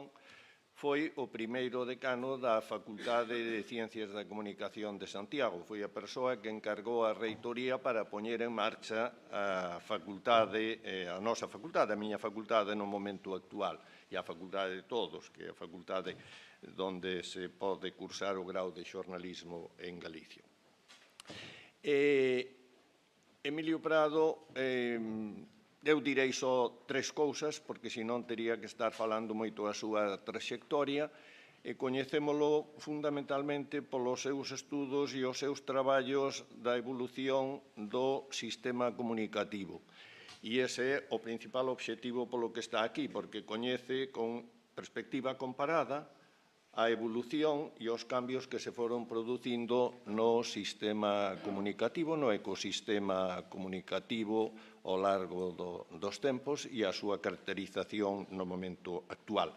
Comunicación, foi o primeiro decano da Facultade de Ciencias da Comunicación de Santiago. Foi a persoa que encargou a reitoría para poñer en marcha a facultade, a nosa facultade, a miña facultade no momento actual, e a facultade de todos, que é a facultade onde se pode cursar o grau de xornalismo en Galicia. Emilio Prado, eu direi só tres cousas, porque senón tería que estar falando moito a súa traxectoria, e coñecémolo fundamentalmente polos seus estudos e os seus traballos da evolución do sistema comunicativo. E ese é o principal obxectivo polo que está aquí, porque coñece con perspectiva comparada a evolución e os cambios que se foron producindo no sistema comunicativo, no ecosistema comunicativo ao largo dos tempos e a súa caracterización no momento actual.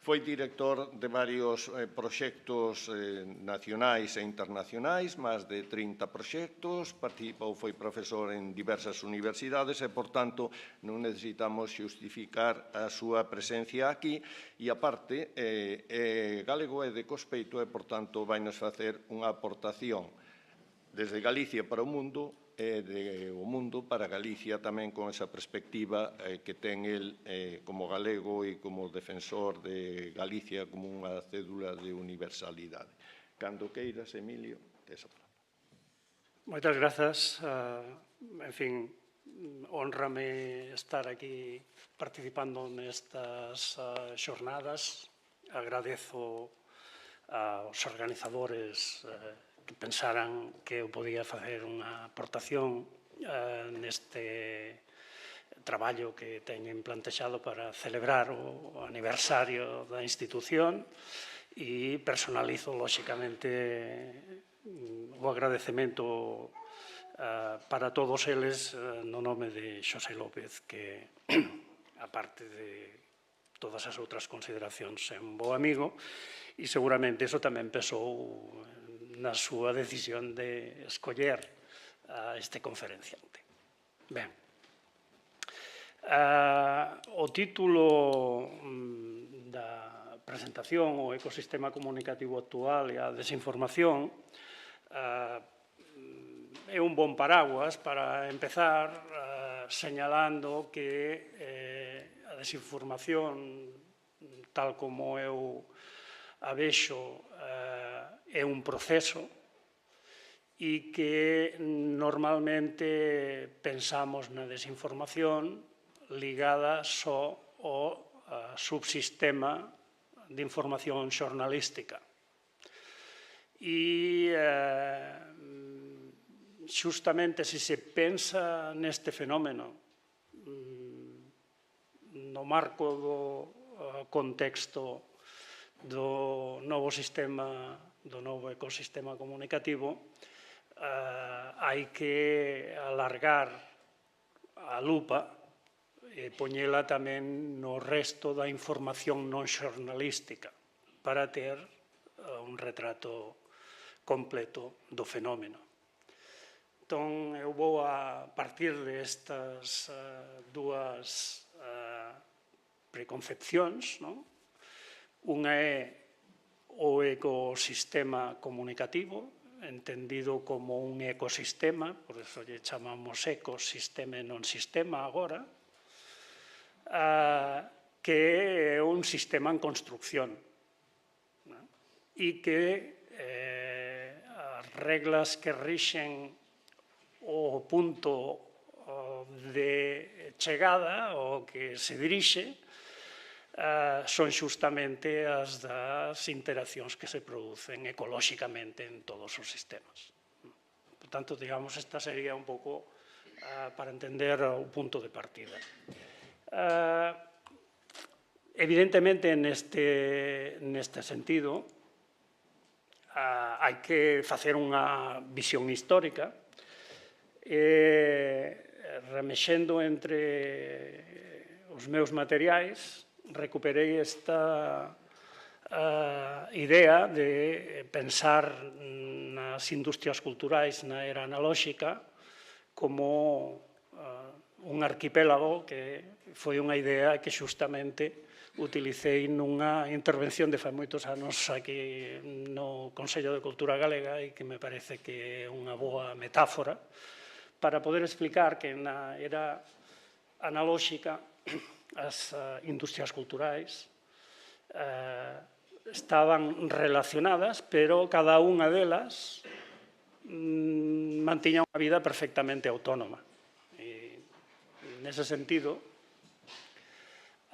Foi director de varios proxectos nacionais e internacionais, máis de 30 proxectos, participou, foi profesor en diversas universidades e, por tanto, non necesitamos xustificar a súa presencia aquí e, aparte, galego é de Cospeito e, por tanto, vai nos facer unha aportación desde Galicia para o mundo e do mundo para Galicia tamén con esa perspectiva que ten el como galego e como defensor de Galicia como unha cédula de universalidade. Cando queiras, Emilio, tes a palabra. Moitas grazas. En fin, honrame estar aquí participando nestas xornadas. Agradezo aos organizadores que pensaran que eu podía facer unha aportación neste traballo que teñen plantexado para celebrar o aniversario da institución e personalizo, lóxicamente, o agradecemento para todos eles no nome de Xosé López, que, aparte de todas as outras consideracións, é un bo amigo e seguramente iso tamén pesou na súa decisión de escoller a este conferenciante. Ben, o título da presentación, o ecosistema comunicativo actual e a desinformación, é un bon paraguas para empezar señalando que a desinformación, tal como eu a vexo, é un proceso e que normalmente pensamos na desinformación ligada só ao subsistema de información xornalística. E xustamente se se pensa neste fenómeno no marco do contexto do novo sistema, do novo ecosistema comunicativo, hai que alargar a lupa e poñela tamén no resto da información non xornalística para ter un retrato completo do fenómeno. Entón, eu vou a partir destas dúas preconcepcións, non? Unha é o ecosistema comunicativo, entendido como un ecosistema, por eso lle chamamos ecosistema e non sistema agora, que é un sistema en construcción e que as reglas que rixen o punto de chegada o que se dirixe son xustamente as das interaccións que se producen ecolóxicamente en todos os sistemas. Por tanto, digamos, esta sería un pouco para entender o punto de partida. Evidentemente, neste sentido, hai que facer unha visión histórica remexendo entre os meus materiais, recuperei esta idea de pensar nas industrias culturais na era analóxica como un arquipélago que foi unha idea que xustamente utilicei nunha intervención de fai moitos anos aquí no Consello de Cultura Galega e que me parece que é unha boa metáfora para poder explicar que na era analóxica as industrias culturais estaban relacionadas, pero cada unha delas mantiña unha vida perfectamente autónoma. E, nese sentido,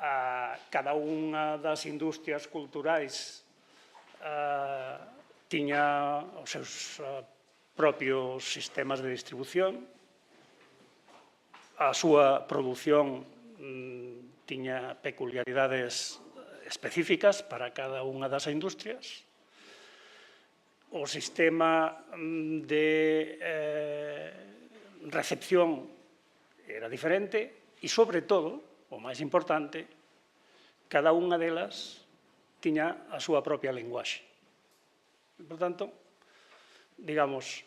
cada unha das industrias culturais tiña os seus propios sistemas de distribución, a súa produción tiña peculiaridades específicas para cada unha das industrias, o sistema de recepción era diferente e, sobre todo, o máis importante, cada unha delas tiña a súa propia linguaxe. Por tanto, digamos,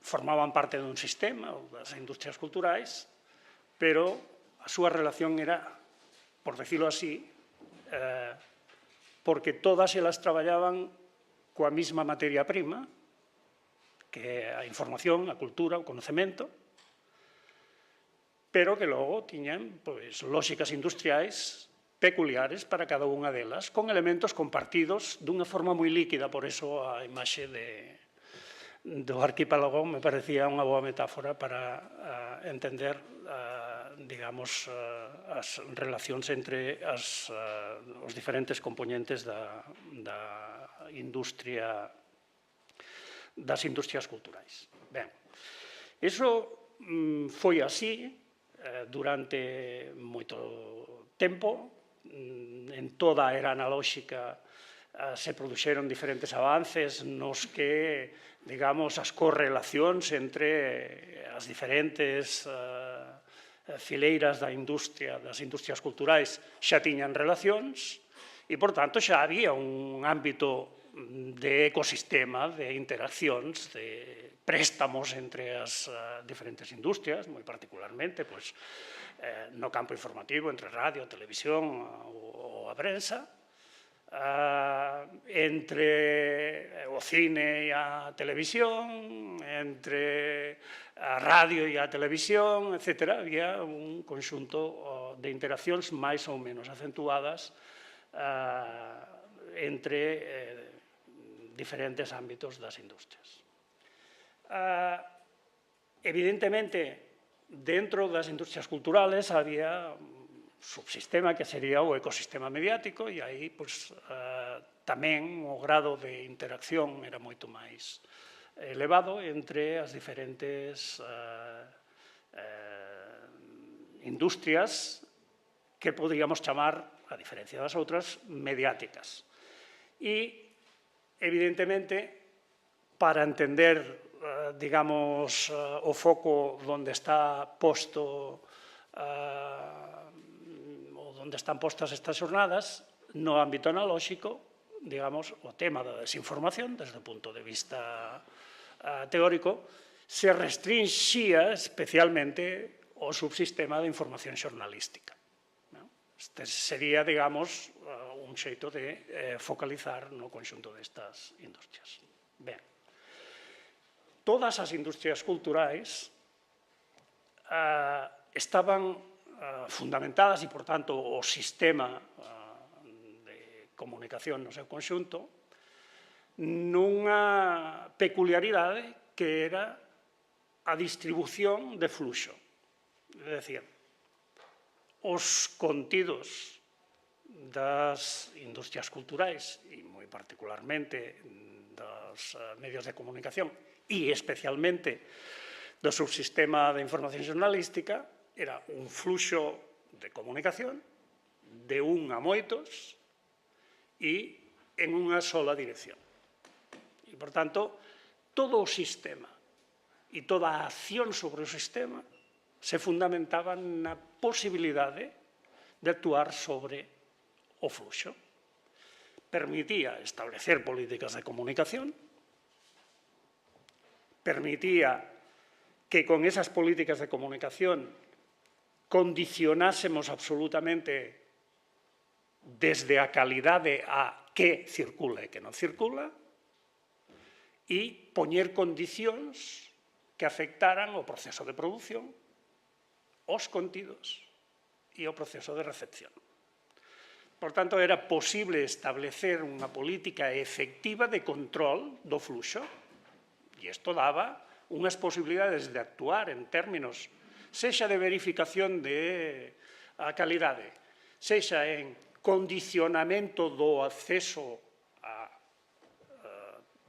formaban parte dun sistema, das industrias culturais, pero a súa relación era, por decirlo así, porque todas elas traballaban coa mesma materia prima, que é a información, a cultura, o conocemento, pero que logo tiñan lóxicas industriais peculiares para cada unha delas, con elementos compartidos dunha forma moi líquida. Por iso a imaxe do arquipélago me parecía unha boa metáfora para entender, digamos, as relacións entre os diferentes componentes das industrias culturais. Ben, iso foi así durante moito tempo. En toda a era analóxica se produxeron diferentes avances nos que, digamos, as correlacións entre as diferentes fileiras das industrias culturais xa tiñan relacións e, por tanto, xa había un ámbito de ecosistema, de interaccións, de préstamos entre as diferentes industrias, moi particularmente no campo informativo, entre radio, televisión ou a prensa, entre o cine e a televisión, entre a radio e a televisión, etc. Había un conxunto de interaccións máis ou menos acentuadas entre diferentes ámbitos das industrias. Evidentemente, dentro das industrias culturales había un subsistema que sería o ecosistema mediático e aí tamén o grado de interacción era moito máis elevado entre as diferentes industrias que podríamos chamar, a diferencia das outras, mediáticas. E, evidentemente, para entender, digamos, o foco onde está posto ou onde están postas estas xornadas, no ámbito analóxico, digamos, o tema da desinformación, desde o punto de vista teórico, se restrinxía especialmente o subsistema de información xornalística. Este sería, digamos, un xeito de focalizar no conxunto destas industrias. Ben, todas as industrias culturais estaban fundamentadas e, por tanto, o sistema de comunicación no seu conxunto nunha peculiaridade que era a distribución de fluxo. É dicir, os contidos das industrias culturais e, moi particularmente, dos medios de comunicación e, especialmente, do subsistema de información xornalística era un fluxo de comunicación de un a moitos e en unha sola dirección. E, por tanto, todo o sistema e toda a acción sobre o sistema se fundamentaba na posibilidade de actuar sobre o fluxo. Permitía establecer políticas de comunicación, permitía que con esas políticas de comunicación condicionásemos absolutamente desde a calidade a que circula e que non circula, e poñer condicións que afectaran o proceso de produción, os contidos e o proceso de recepción. Por tanto, era posible establecer unha política efectiva de control do fluxo, e isto daba unhas posibilidades de actuar en términos, sexa de verificación de a calidade, sexa en condicionamento do acceso a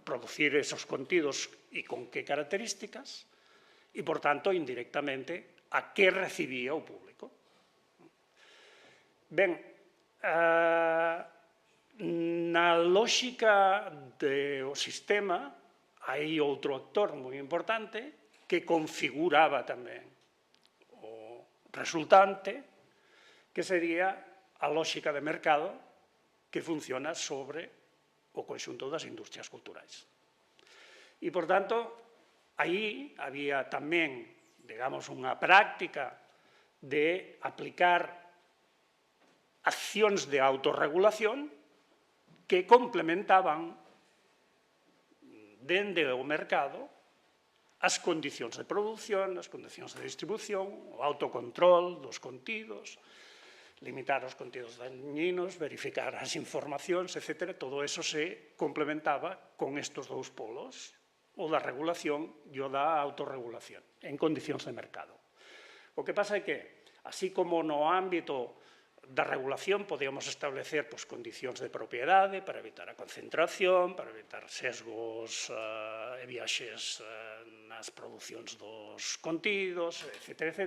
producir esos contidos e con que características, e, por tanto, indirectamente, a que recibía o público. Ben, na lógica do sistema hai outro actor moi importante que configuraba tamén o resultante, que sería a lógica de mercado que funciona sobre o conxunto das industrias culturais. E, por tanto, aí había tamén, digamos, unha práctica de aplicar accións de autorregulación que complementaban dende o mercado as condicións de produción, as condicións de distribución, o autocontrol dos contidos, limitar os contidos dañinos, verificar as informacións, etc. Todo eso se complementaba con estes dous polos, o da regulación e o da autorregulación, en condicións de mercado. O que pasa é que, así como no ámbito da regulación podíamos establecer condicións de propiedade para evitar a concentración, para evitar sesgos e viaxes nas producións dos contidos, etc., etc.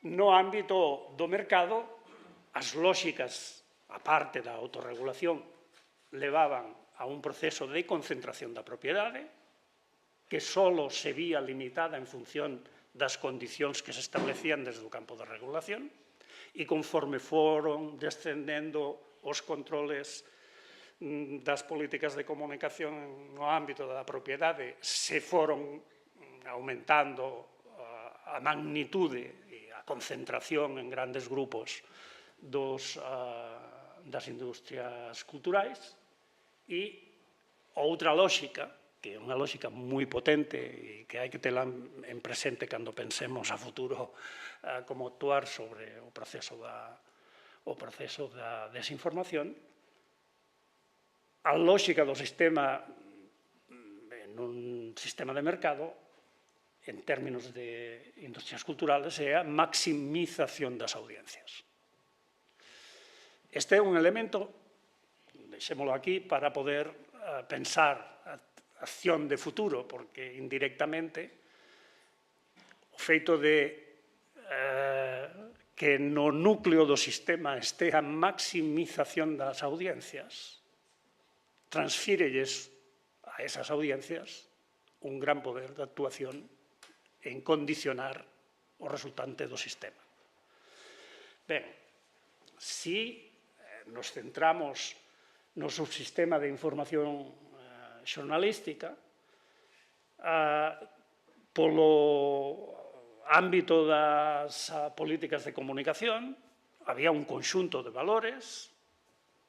No ámbito do mercado, as lóxicas, a parte da autorregulación, levaban a un proceso de concentración da propiedade, que só se vía limitada en función das condicións que se establecían desde o campo da regulación, e conforme foron descendendo os controles das políticas de comunicación no ámbito da propiedade, se foron aumentando a magnitude e a concentración en grandes grupos das industrias culturais. E outra lóxica, que é unha lóxica moi potente e que hai que tela en presente cando pensemos a futuro como actuar sobre o proceso da desinformación, a lóxica do sistema en un sistema de mercado, en términos de industrias culturales, é a maximización das audiencias. Este é un elemento, deixémolo aquí, para poder pensar a acción de futuro, porque indirectamente o feito de que no núcleo do sistema este a maximización das audiencias transfírelles a esas audiencias un gran poder de actuación en condicionar o resultante do sistema. Ben, si nos centramos no subsistema de información xornalística, polo ámbito das políticas de comunicación había un conxunto de valores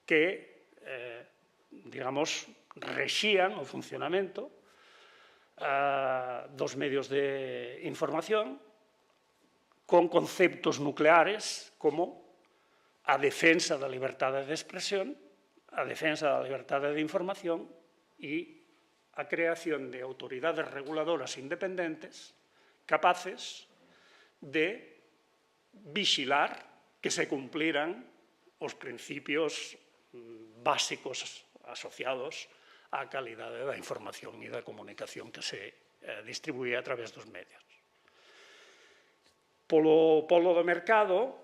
que, digamos, rexían o funcionamento dos medios de información con conceptos nucleares como a defensa da liberdade de expresión, a defensa da liberdade de información e a creación de autoridades reguladoras independentes capaces de vixilar que se cumpliran os principios básicos asociados á calidade da información e da comunicación que se distribuía a través dos medios. Polo polo do mercado,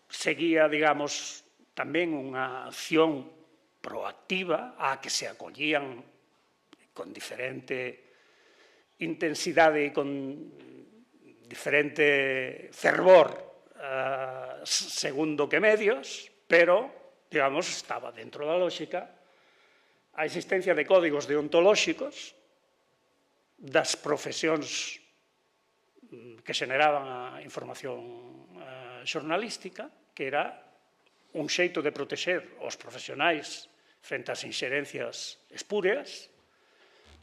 seguía, digamos, tamén unha acción proactiva á que se acollían con diferente intensidade e con diferente fervor segundo que medios, pero, digamos, estaba dentro da lógica a existencia de códigos deontolóxicos das profesións que xeneraban a información xornalística, que era un xeito de protexer os profesionais frente ás inxerencias espúreas,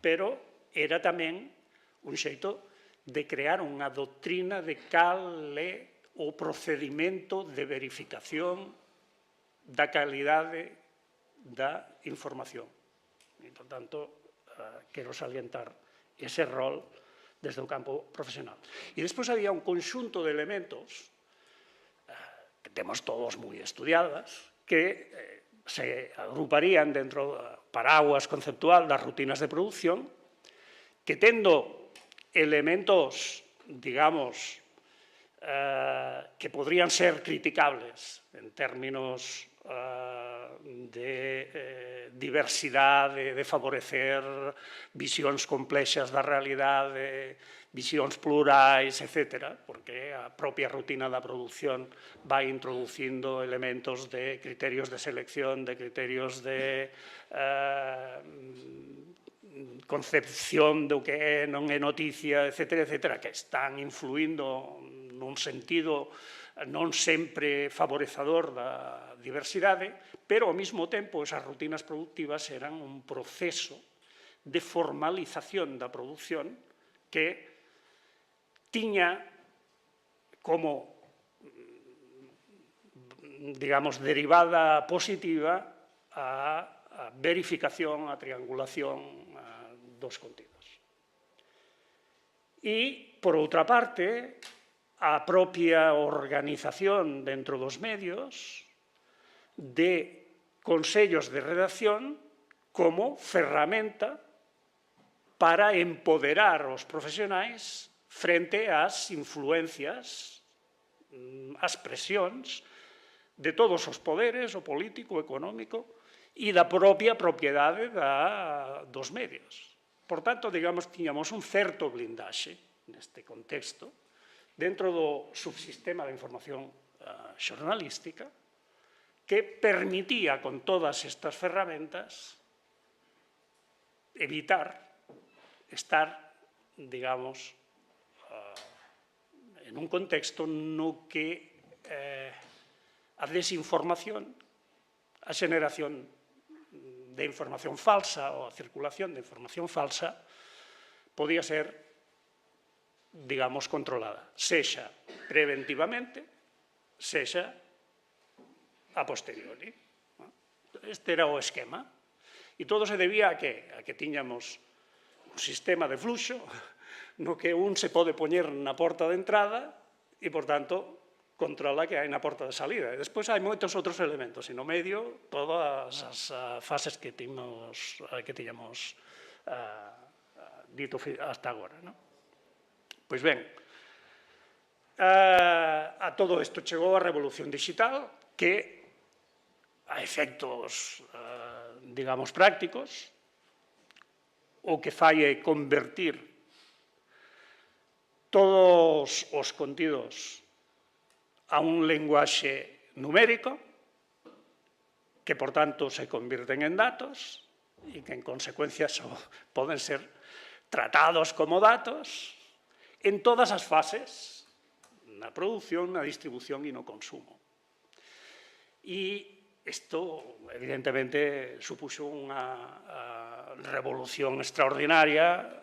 pero era tamén un xeito de crear unha doctrina de cal é o procedimento de verificación da calidade da información. E, por tanto, quero salientar ese rol desde o campo profesional. E despois había un conxunto de elementos que temos todos moi estudiadas, que se agruparían dentro do paraguas conceptual das rutinas de produción, que tendo elementos, digamos, que podrían ser criticables en términos de diversidade, de favorecer visións complexas da realidade, visións plurais, etc., porque a propia rutina da produción vai introducindo elementos de criterios de selección, de criterios de concepción do que non é noticia, etc., que están influindo nun sentido non sempre favorecedor da diversidade, pero ao mesmo tempo esas rutinas productivas eran un proceso de formalización da produción que tiña como, digamos, derivada positiva a verificación, a triangulación dos contidos. E, por outra parte, a propia organización dentro dos medios de consellos de redacción como ferramenta para empoderar os profesionais frente ás influencias, ás presións de todos os poderes, o político, o económico, e da propia propiedade dos medios. Por tanto, digamos, tiñamos un certo blindaxe neste contexto dentro do subsistema de información xornalística que permitía, con todas estas ferramentas, evitar estar, digamos, en un contexto no que a desinformación, a xeneración de información falsa ou a circulación de información falsa podía ser, digamos, controlada, sexa preventivamente, sexa a posteriori. Este era o esquema. E todo se debía a que? A que tiñamos un sistema de fluxo no que un se pode poñer na porta de entrada e, por tanto, controla que hai na porta de salida. E despois hai moitos outros elementos, e no medio todas as fases que tiñamos dito hasta agora. Pois ben, a todo isto chegou a revolución digital que, a efectos, digamos, prácticos, o que fai é convertir todos os contidos a un lenguaxe numérico que, por tanto, se convirten en datos e que, en consecuencia, poden ser tratados como datos en todas as fases, na produción, na distribución e no consumo. E isto, evidentemente, supuxo unha revolución extraordinaria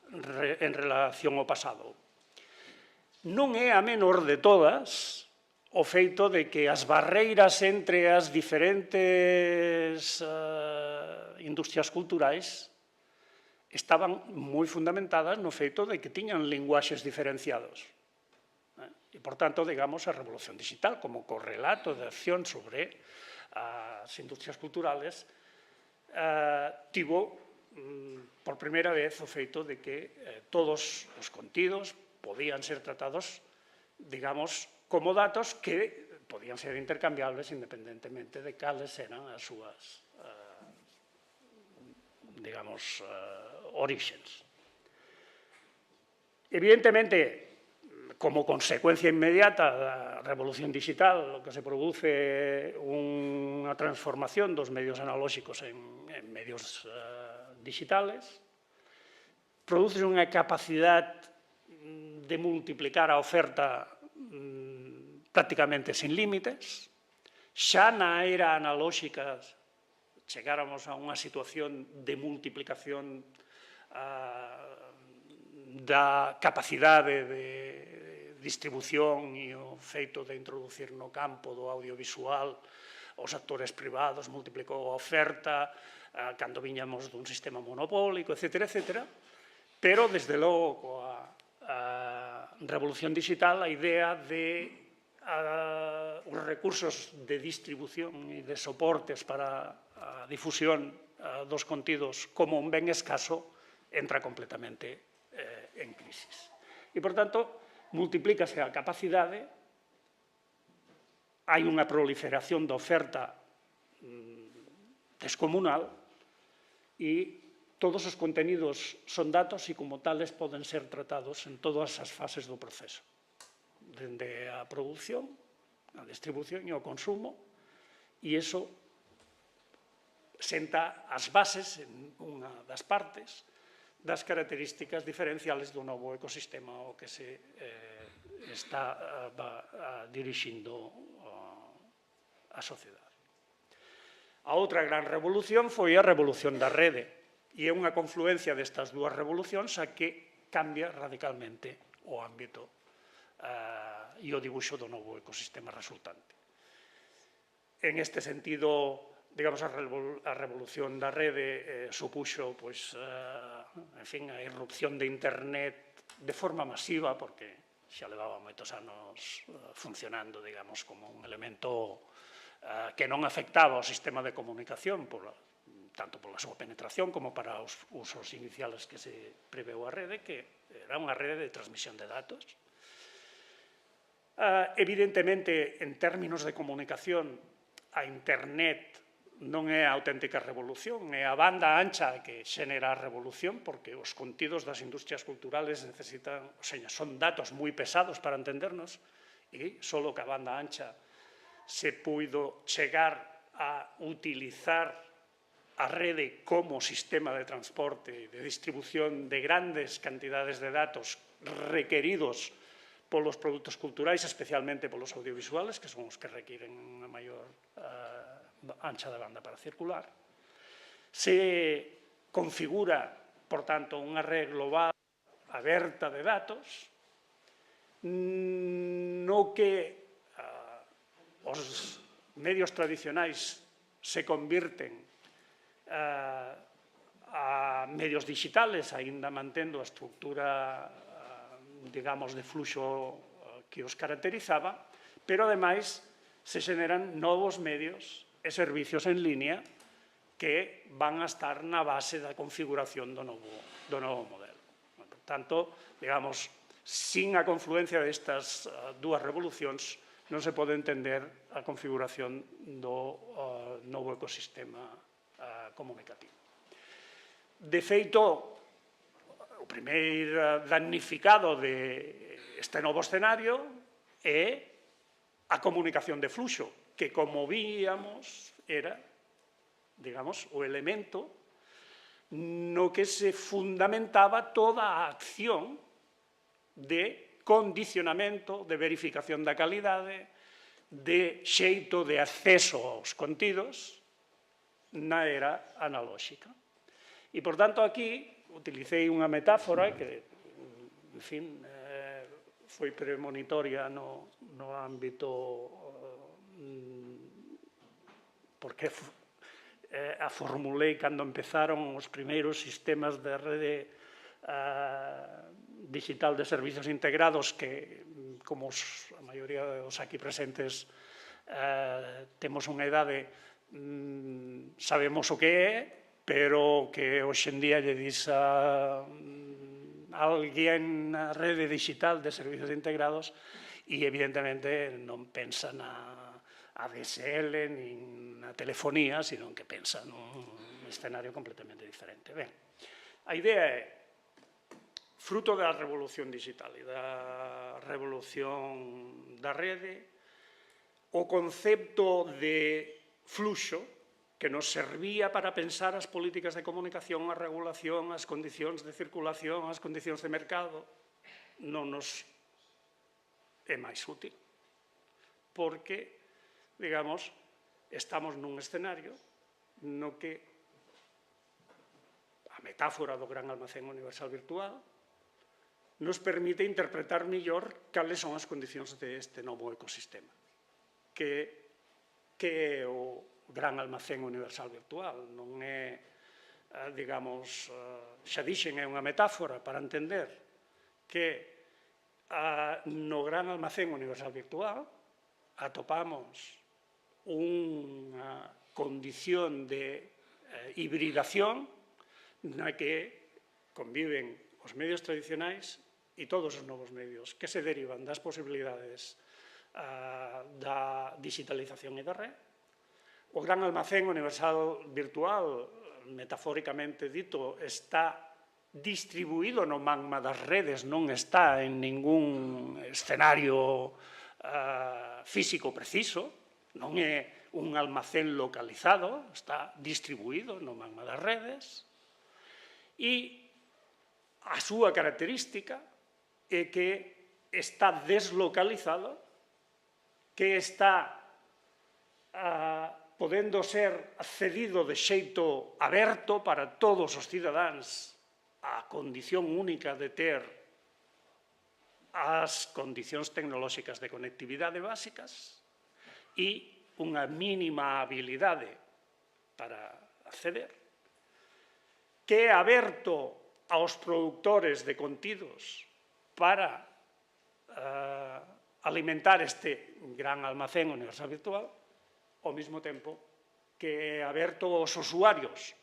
en relación ao pasado. Non é a menor de todas o feito de que as barreiras entre as diferentes industrias culturais estaban moi fundamentadas no feito de que tiñan linguaxes diferenciados. E, por tanto, digamos, a revolución digital como correlato de acción sobre as industrias culturales tivo por primeira vez o feito de que todos os contidos podían ser tratados, digamos, como datos que podían ser intercambiables independentemente de cales eran as súas, digamos, orixens. Evidentemente, como consecuencia inmediata da revolución digital, o que se produce unha transformación dos medios analóxicos en medios digitales, produce unha capacidade de multiplicar a oferta prácticamente sin límites. Xa na era analóxica chegáramos a unha situación de multiplicación da capacidade de distribución e o feito de introducir no campo do audiovisual os actores privados, multiplicou a oferta cando viñamos dun sistema monopólico, etcétera, etcétera. Pero, desde logo, coa revolución digital, a idea de os recursos de distribución e de soportes para a difusión dos contidos como un ben escaso entra completamente en crisis. E, por tanto, multiplícase a capacidade, hai unha proliferación da oferta descomunal e todos os contenidos son datos e, como tales, poden ser tratados en todas as fases do proceso, dende a produción, a distribución e o consumo, e iso senta as bases en unha das partes das características diferenciales do novo ecosistema ao que se está dirixindo a sociedade. A outra gran revolución foi a revolución da rede, e é unha confluencia destas dúas revolucións a que cambia radicalmente o ámbito e o dibuixo do novo ecosistema resultante. En este sentido, digamos, a revolución da rede supuxo, en fin, a irrupción de Internet de forma masiva, porque xa levaba moitos anos funcionando, digamos, como un elemento que non afectaba ao sistema de comunicación, tanto pola súa penetración como para os usos iniciales que se preveu a rede, que era unha rede de transmisión de datos. Evidentemente, en términos de comunicación, a Internet non é a auténtica revolución, é a banda ancha que xenera a revolución, porque os contidos das industrias culturales necesitan, son datos moi pesados para entendernos, e só que a banda ancha se puido chegar a utilizar a rede como sistema de transporte e de distribución de grandes cantidades de datos requeridos polos produtos culturais, especialmente polos audiovisuales, que son os que requiren unha maior ancha de banda para circular. Se configura, por tanto, unha rede global aberta de datos, no que os medios tradicionais se convirten a medios digitales, aínda mantendo a estructura, digamos, de fluxo que os caracterizaba, pero, ademais, se xeneran novos medios e servicios en línea que van a estar na base da configuración do novo modelo. Por tanto, digamos, sin a confluencia destas dúas revolucións non se pode entender a configuración do novo ecosistema comunicativo. De feito, o primeiro damnificado deste novo escenario é a comunicación de fluxo, que, como víamos, era, digamos, o elemento no que se fundamentaba toda a acción de condicionamento, de verificación da calidade, de xeito de acceso aos contidos na era analóxica. E, por tanto, aquí utilicei unha metáfora que, en fin, foi premonitoria no ámbito, porque a formulei cando empezaron os primeiros sistemas de rede digital de servicios integrados que, como a maioría dos aquí presentes temos unha idade, sabemos o que é, pero que hoxe en día lle dis a alguén na rede digital de servicios integrados e, evidentemente, non pensa na ADSL nin na telefonía, sino que pensa nun escenario completamente diferente. Ben, a idea é, fruto da revolución digital e da revolución da rede, o concepto de fluxo que nos servía para pensar as políticas de comunicación, a regulación, as condicións de circulación, as condicións de mercado, non nos é máis útil, porque, digamos, estamos nun escenario no que a metáfora do gran almacén universal virtual nos permite interpretar mellor cales son as condicións deste novo ecosistema, que é o gran almacén universal virtual. Non é, digamos, xa dixen, é unha metáfora para entender que no gran almacén universal virtual atopamos unha condición de hibridación na que conviven os medios tradicionais e todos os novos medios que se derivan das posibilidades da digitalización e da red. O gran almacén universal virtual, metafóricamente dito, está distribuído no magma das redes, non está en ningún escenario físico preciso, non é un almacén localizado, está distribuído no magma das redes, e a súa característica é que está deslocalizado, que está podendo ser cedido de xeito aberto para todos os cidadáns a condición única de ter as condicións tecnolóxicas de conectividade básicas e unha mínima habilidade para acceder, que é aberto aos produtores de contidos para alimentar este gran almacén universal virtual, ao mesmo tempo que é aberto aos usuarios,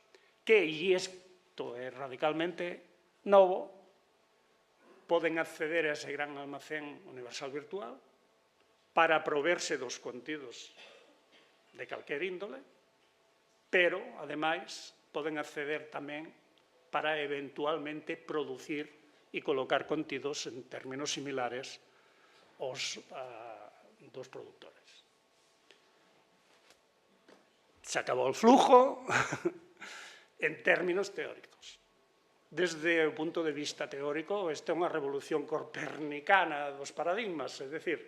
que, e isto é radicalmente novo, poden acceder a ese gran almacén universal virtual para proverse dos contidos de calquer índole, pero, ademais, poden acceder tamén para eventualmente producir e colocar contidos en términos similares aos dos produtores. Se acabou o flujo en términos teóricos. Desde o punto de vista teórico, esta é unha revolución copernicana dos paradigmas, é dicir,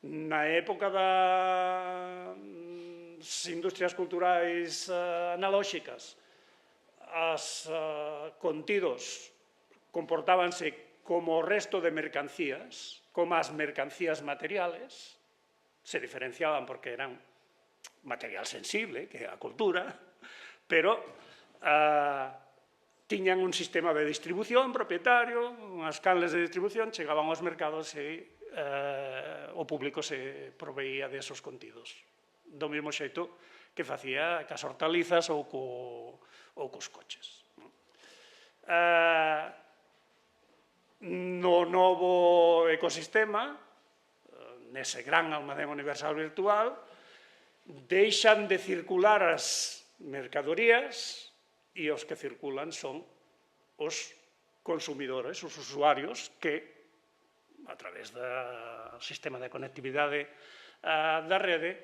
na época das industrias culturais analóxicas, os contidos comportábanse como o resto de mercancías, como as mercancías materiales, se diferenciaban porque eran material sensible, que é a cultura, pero tiñan un sistema de distribución propietario, unhas canles de distribución, chegaban aos mercados e o público se proveía desos contidos. Do mesmo xeito que facía cas hortalizas ou cos coches. No novo ecosistema, nese gran almacén universal virtual, deixan de circular as mercadorías e os que circulan son os consumidores, os usuarios que, a través do sistema de conectividade da rede,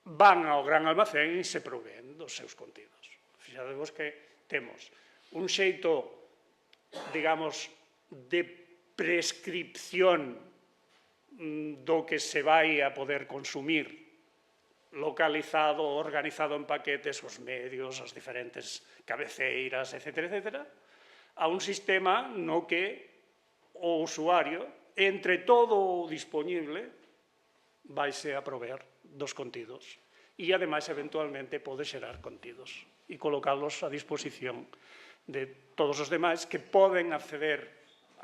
van ao gran almacén e se proveen dos seus contidos. Fixadevos que temos un xeito, digamos, de prescripción do que se vai a poder consumir localizado, organizado en paquetes, os medios, as diferentes cabeceiras, etc., a un sistema no que o usuario, entre todo o disponible, vaise a prover dos contidos e, ademais, eventualmente, pode xerar contidos e colocalos a disposición de todos os demais que poden acceder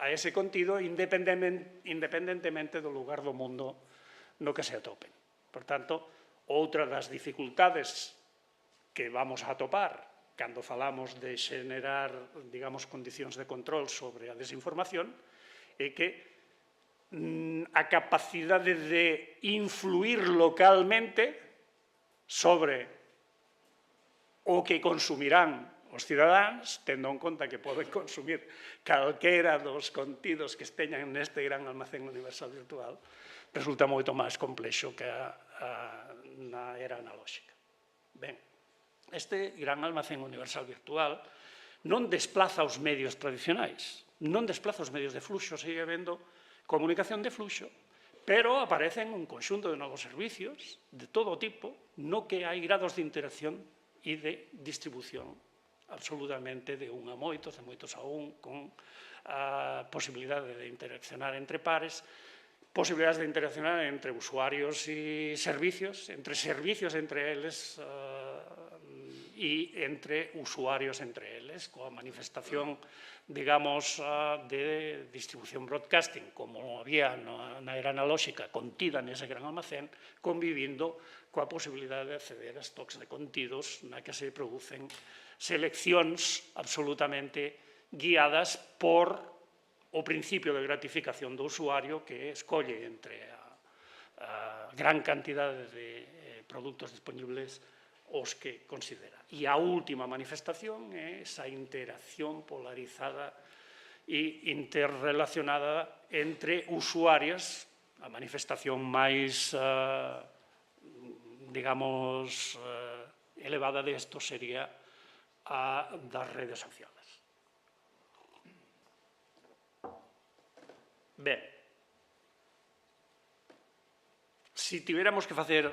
a ese contido independentemente do lugar do mundo no que se atopen. Por tanto, outra das dificultades que vamos a atopar cando falamos de xenerar, digamos, condicións de control sobre a desinformación é que a capacidade de influir localmente sobre o que consumirán os cidadáns, tendo en conta que poden consumir calquera dos contidos que esteñan neste gran almacén universal virtual, resulta moito máis complexo que na era analóxica. Ben, este gran almacén universal virtual non desplaza os medios tradicionais, non desplaza os medios de fluxo, sigue habendo comunicación de fluxo, pero aparecen un conxunto de novos servicios de todo tipo, no que hai grados de interacción e de distribución absolutamente de un a moitos, de moitos a un, con a posibilidade de interaccionar entre pares, posibilidades de interaccionar entre usuarios e servicios entre eles e entre usuarios entre eles, coa manifestación, digamos, de distribución broadcasting, como había na era analóxica contida nese gran almacén, convivindo coa posibilidade de acceder a stocks de contidos na que se producen seleccións absolutamente guiadas por o principio de gratificación do usuario que escolle entre a gran cantidade de produtos disponibles os que considera. E a última manifestación é esa interacción polarizada e interrelacionada entre usuarios. A manifestación máis, digamos, elevada desto sería a das redes sociales. Ben, se tiveramos que facer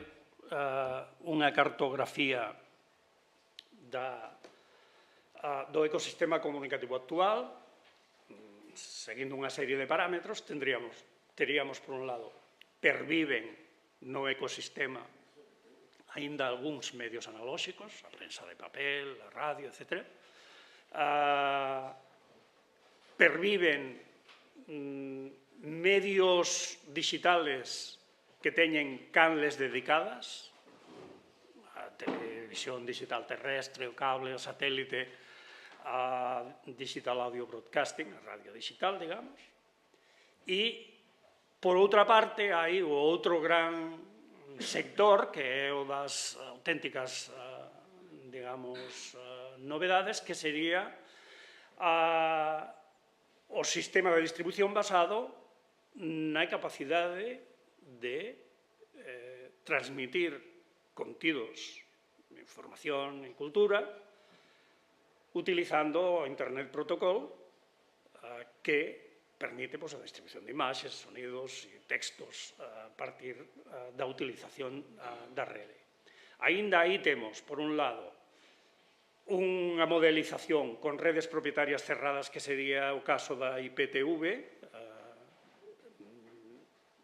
unha cartografía do ecosistema comunicativo actual, seguindo unha serie de parámetros, teríamos, por un lado, perviven no ecosistema aínda algúns medios analóxicos, a prensa de papel, a radio, etc. Perviven medios digitales que teñen canles dedicadas, a televisión digital terrestre, o cable, o satélite, a digital audio broadcasting, a radio digital, digamos. E, por outra parte, hai o outro gran sector, que é o das auténticas, digamos, novedades, que sería o sistema de distribución basado na capacidade de transmitir contidos de información e cultura utilizando o Internet Protocol que permite a distribución de imaxes, sonidos e textos a partir da utilización da rede. Aínda aí temos, por un lado, unha modelización con redes propietarias cerradas que sería o caso da IPTV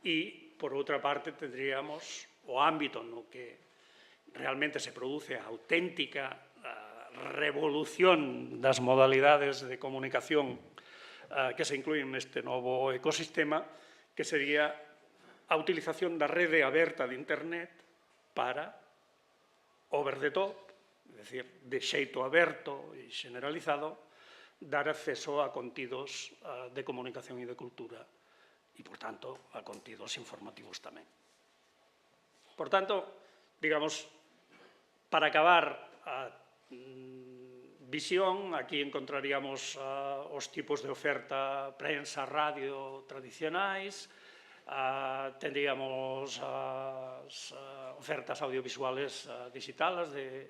e, por outra parte, tendríamos o ámbito no que realmente se produce a auténtica revolución das modalidades de comunicación que se incluyen neste novo ecosistema, que sería a utilización da rede aberta de Internet para over the top, é dicir, de xeito aberto e generalizado, dar acceso a contidos de comunicación e de cultura e, por tanto, a contidos informativos tamén. Por tanto, digamos, para acabar a visión, aquí encontraríamos os tipos de oferta prensa, radio tradicionais, tendríamos as ofertas audiovisuales digitales de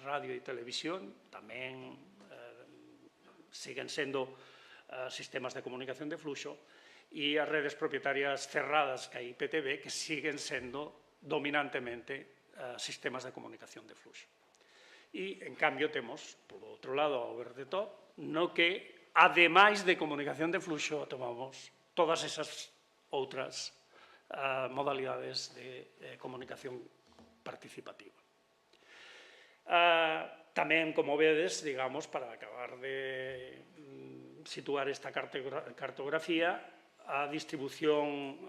radio e televisión, tamén siguen sendo sistemas de comunicación de fluxo, e as redes propietarias cerradas que hai IPTV, que siguen sendo dominantemente sistemas de comunicación de fluxo. E, en cambio, temos, por outro lado, a over the top, no que, ademais de comunicación de fluxo, tomamos todas esas outras modalidades de comunicación participativa. Tamén, como vedes, digamos, para acabar de situar esta cartografía, a distribución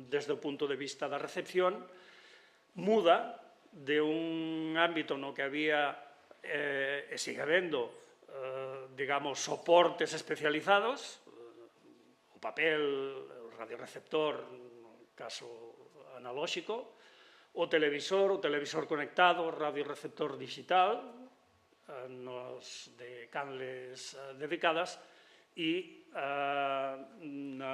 desde o punto de vista da recepción muda de un ámbito no que había e sigue habendo, digamos, soportes especializados, o papel, o radioreceptor, no caso analóxico, o televisor conectado, o radioreceptor digital, nos de canles dedicadas, e no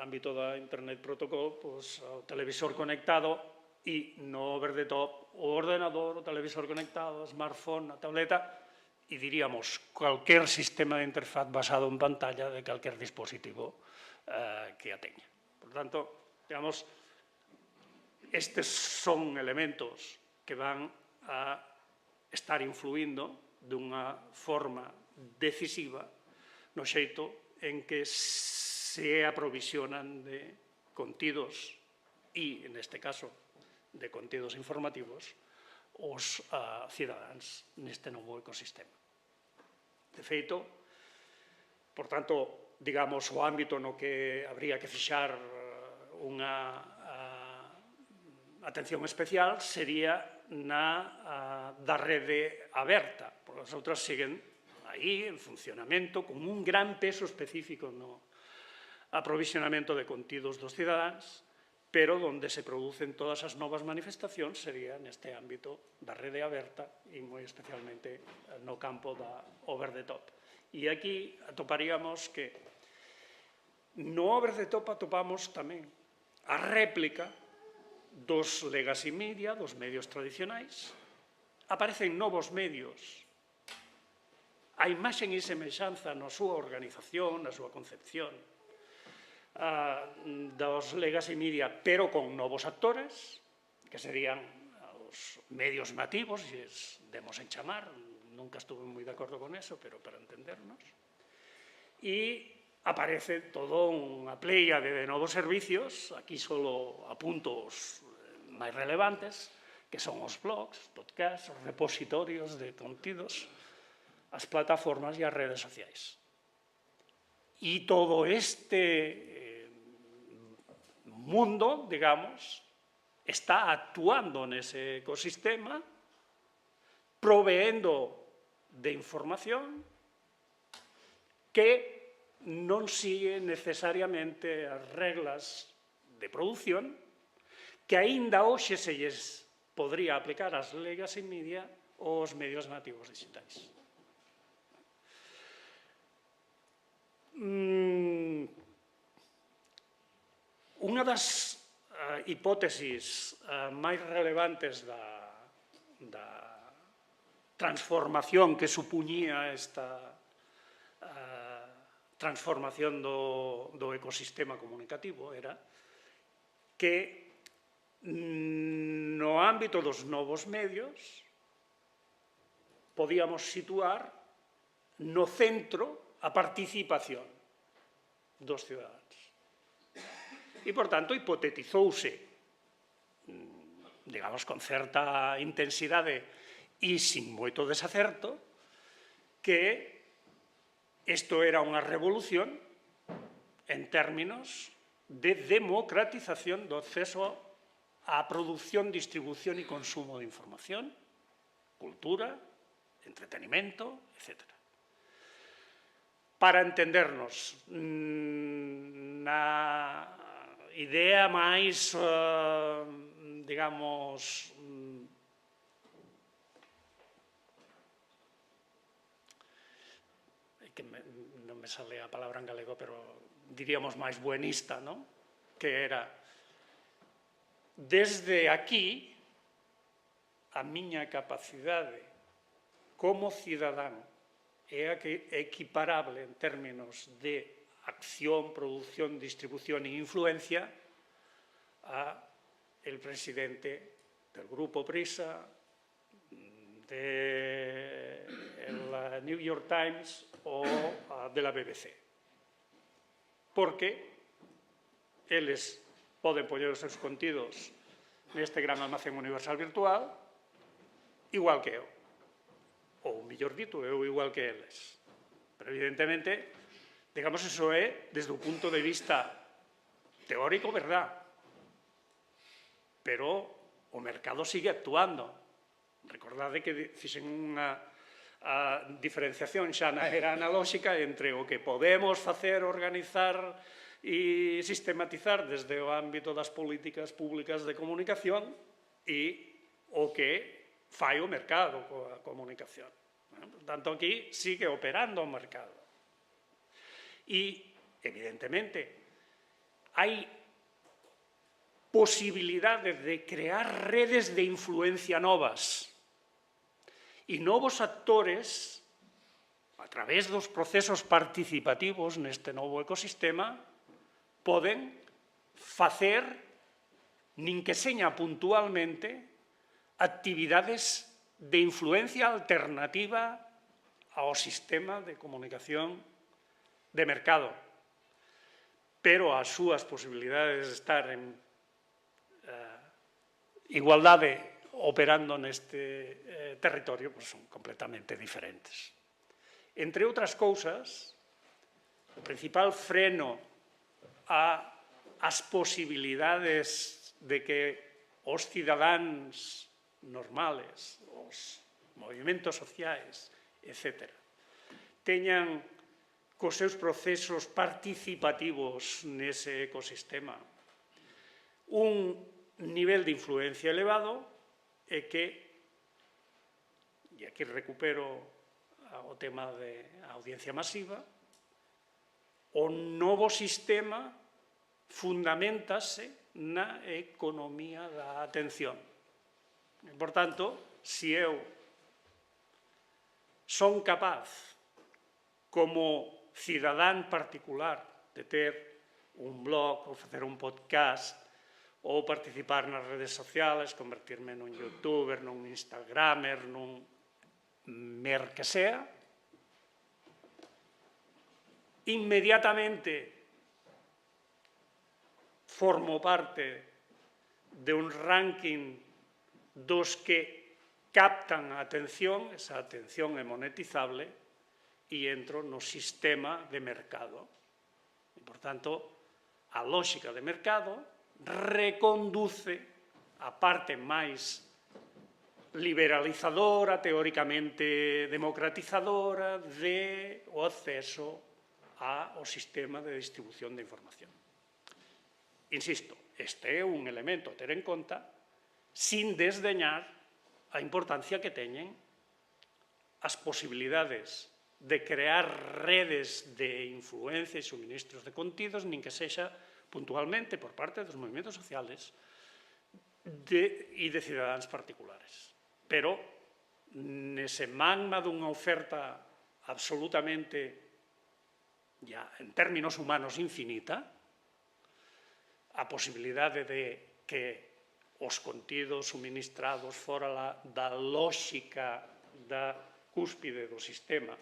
ámbito da Internet Protocol, o televisor conectado e no over the top, o ordenador, o televisor conectado, o smartphone, a tableta y diríamos cualquier sistema de interfaz basado en pantalla de cualquier dispositivo que a teña. Por tanto, digamos, estes son elementos que van a estar influindo dunha forma decisiva no xeito en que se aprovisionan de contidos e, neste caso, de contidos informativos os cidadáns neste novo ecosistema. De feito, por tanto, digamos, o ámbito no que habría que fixar unha atención especial sería na da rede aberta, porque as outras siguen aí en funcionamento con un gran peso específico no aprovisionamento de contidos dos cidadáns, pero onde se producen todas as novas manifestacións sería neste ámbito da rede aberta e moi especialmente no campo da over the top. E aquí atoparíamos que no over the top atopamos tamén a réplica dos legacy media, dos medios tradicionais. Aparecen novos medios, a imaxen e semexanza na súa organización, na súa concepción, dos legacy media, pero con novos actores, que serían os medios nativos, e demos en chamar, nunca estuve moi de acordo con eso, pero para entendernos. E aparece toda unha pleia de novos servicios, aquí só apunto os máis relevantes, que son os blogs, podcasts, os repositorios de contidos, as plataformas e as redes sociais. E todo este mundo, digamos, está actuando nese ecosistema, proveendo de información que non sigue necesariamente as reglas de produción que aínda hoxe se lles podría aplicar ás legacy media ou aos medios nativos digitais. Unha das hipótesis máis relevantes da transformación que supuñía esta transformación do ecosistema comunicativo era que no ámbito dos novos medios podíamos situar no centro a participación dos cidadáns. E, por tanto, hipotetizouse, digamos, con certa intensidade e sin moito desacerto, que isto era unha revolución en términos de democratización do acceso á produción, distribución e consumo de información, cultura, entretenimento, etc. Para entendernos, na idea máis, digamos, que non me sale a palabra en galego, pero diríamos máis buenista, non? Que era, desde aquí, a miña capacidade como cidadán é equiparable en términos de acción, producción, distribución e influencia a el presidente del Grupo Prisa, de la New York Times ou de la BBC. Porque eles poden poñer os seus contidos neste gran almacén universal virtual igual que eu. Ou, mellor dito, eu igual que eles. Pero, evidentemente, digamos, iso é, desde o punto de vista teórico, verdad. Pero o mercado sigue actuando. Recordade que fixen unha diferenciación xa na era analóxica entre o que podemos facer, organizar e sistematizar desde o ámbito das políticas públicas de comunicación e o que fai o mercado coa comunicación. Por tanto, aquí sigue operando o mercado. E, evidentemente, hai posibilidades de crear redes de influencia novas e novos actores a través dos procesos participativos neste novo ecosistema, poden facer, nin que seña puntualmente, actividades de influencia alternativa ao sistema de comunicación de mercado, pero as súas posibilidades de estar en igualdade operando neste territorio son completamente diferentes. Entre outras cousas, o principal freno ás posibilidades de que os cidadáns normales, os movimentos sociais, etc., teñan cos seus procesos participativos nese ecosistema un nivel de influencia elevado é que, e aquí recupero o tema da audiencia masiva, o novo sistema fundamentase na economía da atención. Por tanto, se eu son capaz, como cidadán particular, de ter un blog ou facer un podcast ou participar nas redes sociales, convertirme nun youtuber, nun instagramer, nun mer que sea, inmediatamente formo parte de un ranking dos que captan a atención, esa atención é monetizable, e entro no sistema de mercado. E, por tanto, a lógica de mercado reconduce a parte máis liberalizadora, teóricamente democratizadora, do acceso ao sistema de distribución de información. Insisto, este é un elemento a ter en conta sin desdeñar a importancia que teñen as posibilidades de crear redes de influencia e suministros de contidos, nin que sexa puntualmente por parte dos movimentos sociales e de cidadáns particulares. Pero, nese magma dunha oferta absolutamente, ya en términos humanos, infinita, a posibilidade de que os contidos suministrados fora da lógica da cúspide do sistema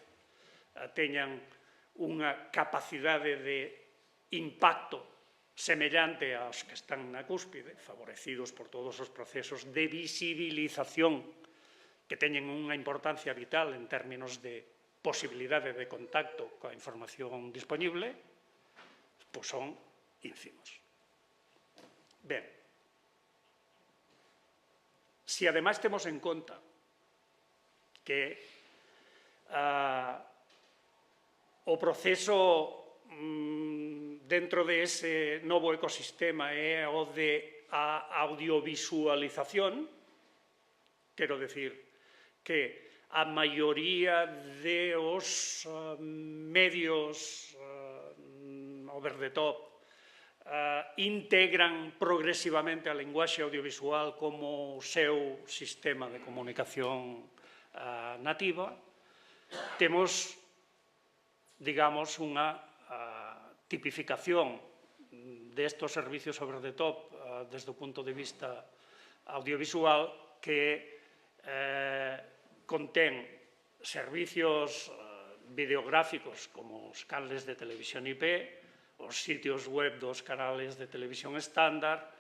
teñan unha capacidade de impacto semellante aos que están na cúspide, favorecidos por todos os procesos de visibilización que teñen unha importancia vital en términos de posibilidade de contacto coa información disponible, pois son ínfimos. Ben, se ademais temos en conta que o proceso dentro de ese novo ecosistema é o de a audiovisualización, quero decir que a maioría de os medios over the top integran progresivamente a linguaxe audiovisual como o seu sistema de comunicación nativa, temos, digamos, unha tipificación destes servicios over the top desde o punto de vista audiovisual que contén servicios videográficos como os canles de televisión IP, os sitios web dos canales de televisión estándar,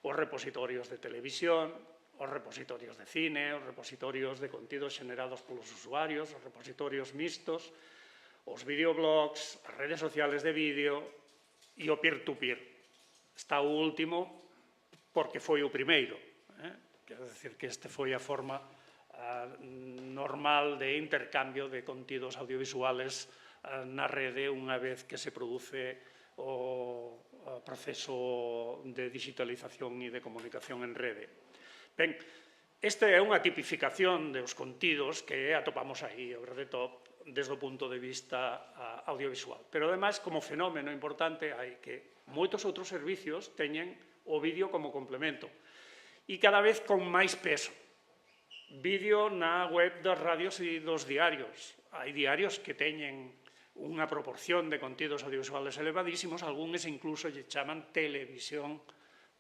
os repositorios de televisión, os repositorios de cine, os repositorios de contidos xenerados polos usuarios, os repositorios mixtos, os videoblogs, as redes sociales de vídeo e o peer-to-peer. Está o último porque foi o primeiro. Quero dicir que este foi a forma normal de intercambio de contidos audiovisuales na rede unha vez que se produce o proceso de digitalización e de comunicación en rede. Ben, esta é unha tipificación dos contidos que atopamos aí, over the top, desde o punto de vista audiovisual. Pero, ademais, como fenómeno importante, hai que moitos outros servicios teñen o vídeo como complemento e cada vez con máis peso. Vídeo na web das radios e dos diarios. Hai diarios que teñen unha proporción de contidos audiovisuales elevadísimos, algúns incluso lle chaman televisión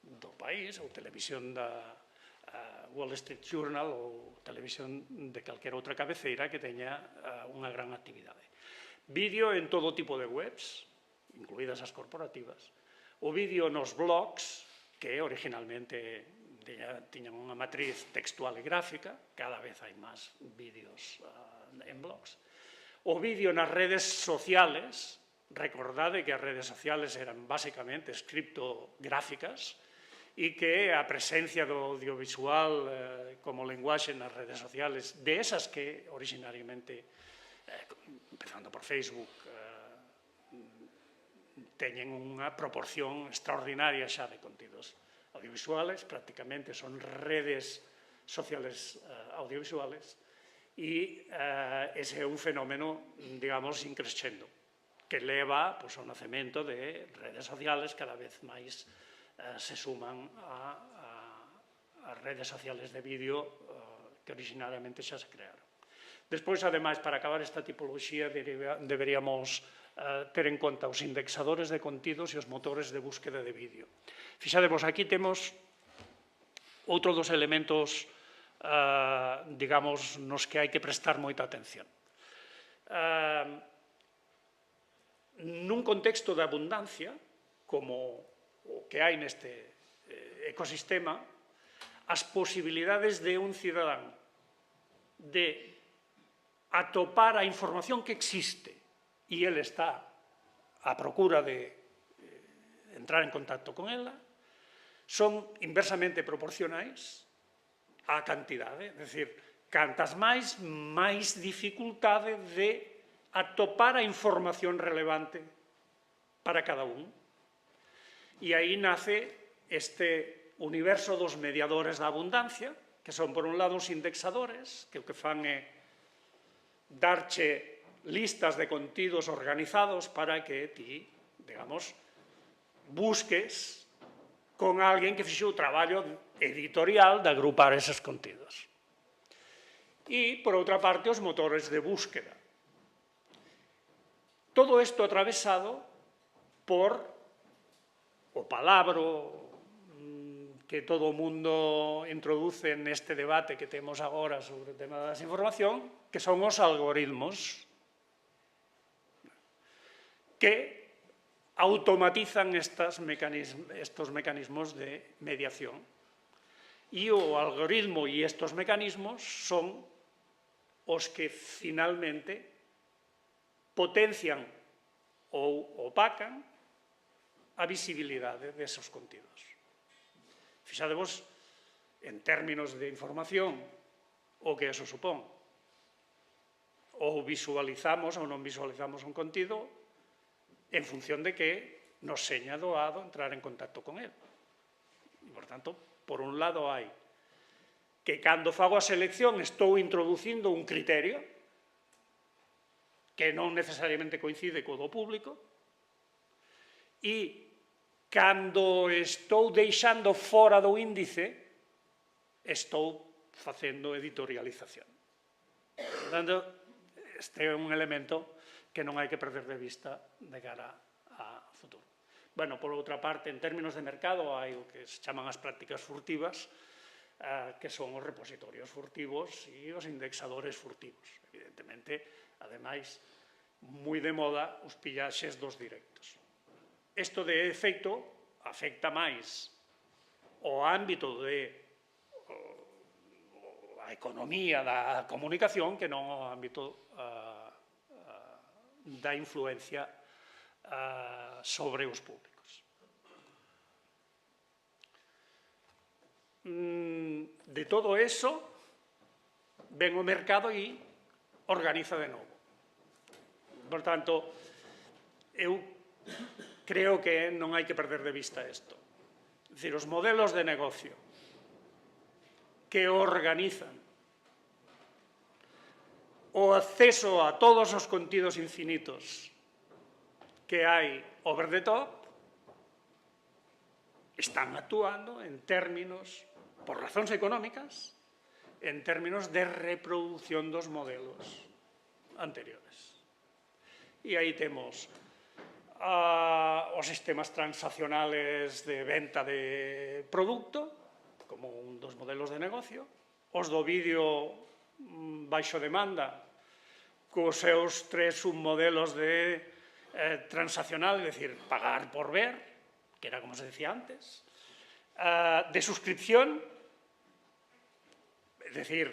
do país ou televisión da Wall Street Journal ou televisión de calquera outra cabeceira que teña unha gran actividade. Vídeo en todo tipo de webs, incluídas as corporativas. O vídeo nos blogs, que originalmente tiñan unha matriz textual e gráfica, cada vez hai máis vídeos en blogs. O vídeo nas redes sociales, recordade que as redes sociales eran basicamente criptográficas e que a presencia do audiovisual como lenguaxe nas redes sociales, de esas que originariamente, empezando por Facebook, teñen unha proporción extraordinaria xa de contidos audiovisuales, prácticamente son redes sociales audiovisuales, e ese é un fenómeno, digamos, increscendo, que leva ao nacemento de redes sociales cada vez máis se suman a redes sociales de vídeo que originariamente xa se crearon. Despois, ademais, para acabar esta tipoloxía, deberíamos ter en conta os indexadores de contidos e os motores de búsqueda de vídeo. Fixadevos, aquí temos outro dos elementos, digamos, nos que hai que prestar moita atención. Nun contexto de abundancia, como o que hai neste ecosistema, as posibilidades de un cidadán de atopar a información que existe e ele está a procura de entrar en contacto con ela, son inversamente proporcionais á cantidade. É dicir, cantas máis dificultade de atopar a información relevante para cada un. E aí nace este universo dos mediadores da abundancia, que son, por un lado, os indexadores, que o que fan é darche listas de contidos organizados para que ti, digamos, busques con alguén que fixo o traballo editorial de agrupar eses contidos. E, por outra parte, os motores de búsqueda. Todo isto atravesado por o palabro que todo o mundo introduce neste debate que temos agora sobre o tema da desinformación, que son os algoritmos que automatizan estos mecanismos de mediación. E o algoritmo e estos mecanismos son os que finalmente potencian ou opacan a visibilidade desos contidos. Fixadevos, en términos de información, o que eso supón. Ou visualizamos ou non visualizamos un contido en función de que nos seña doado entrar en contacto con él. E, por tanto, por un lado hai que cando fago a selección estou introducindo un criterio que non necesariamente coincide co do público, e cando estou deixando fora do índice estou facendo editorialización. Por tanto, este é un elemento que non hai que perder de vista de cara a futuro. Bueno, por outra parte, en términos de mercado, hai o que se chaman as prácticas furtivas, que son os repositorios furtivos e os indexadores furtivos. Evidentemente, ademais, moi de moda os pillaxes dos directos. Isto, de efeito, afecta máis o ámbito da economía da comunicación que non o ámbito da influencia sobre os públicos. De todo eso, ven o mercado e organiza de novo. Por tanto, eu creo que non hai que perder de vista isto. É dicir, os modelos de negocio que organizan o acceso a todos os contidos infinitos que hai over the top están actuando en términos, por razóns económicas, en términos de reproducción dos modelos anteriores. E aí temos os sistemas transaccionales de venta de produto, como un dos modelos de negocio, os do vídeo baixo demanda, cos seus tres submodelos de transaccional, es decir, pagar por ver, que era como se decía antes, de suscripción, es decir,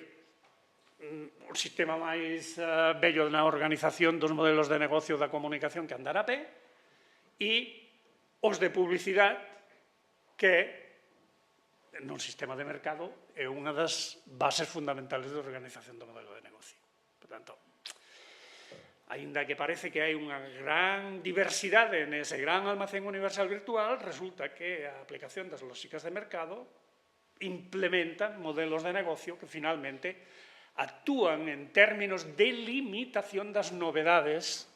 o sistema máis bello na organización dos modelos de negocio da comunicación que andar a pé, e os de publicidade, que nun sistema de mercado é unha das bases fundamentales de organización do modelo de negocio. Por tanto, aínda que parece que hai unha gran diversidade nese gran almacén universal virtual, resulta que a aplicación das lóxicas de mercado implementa modelos de negocio que finalmente actúan en términos de limitación das novedades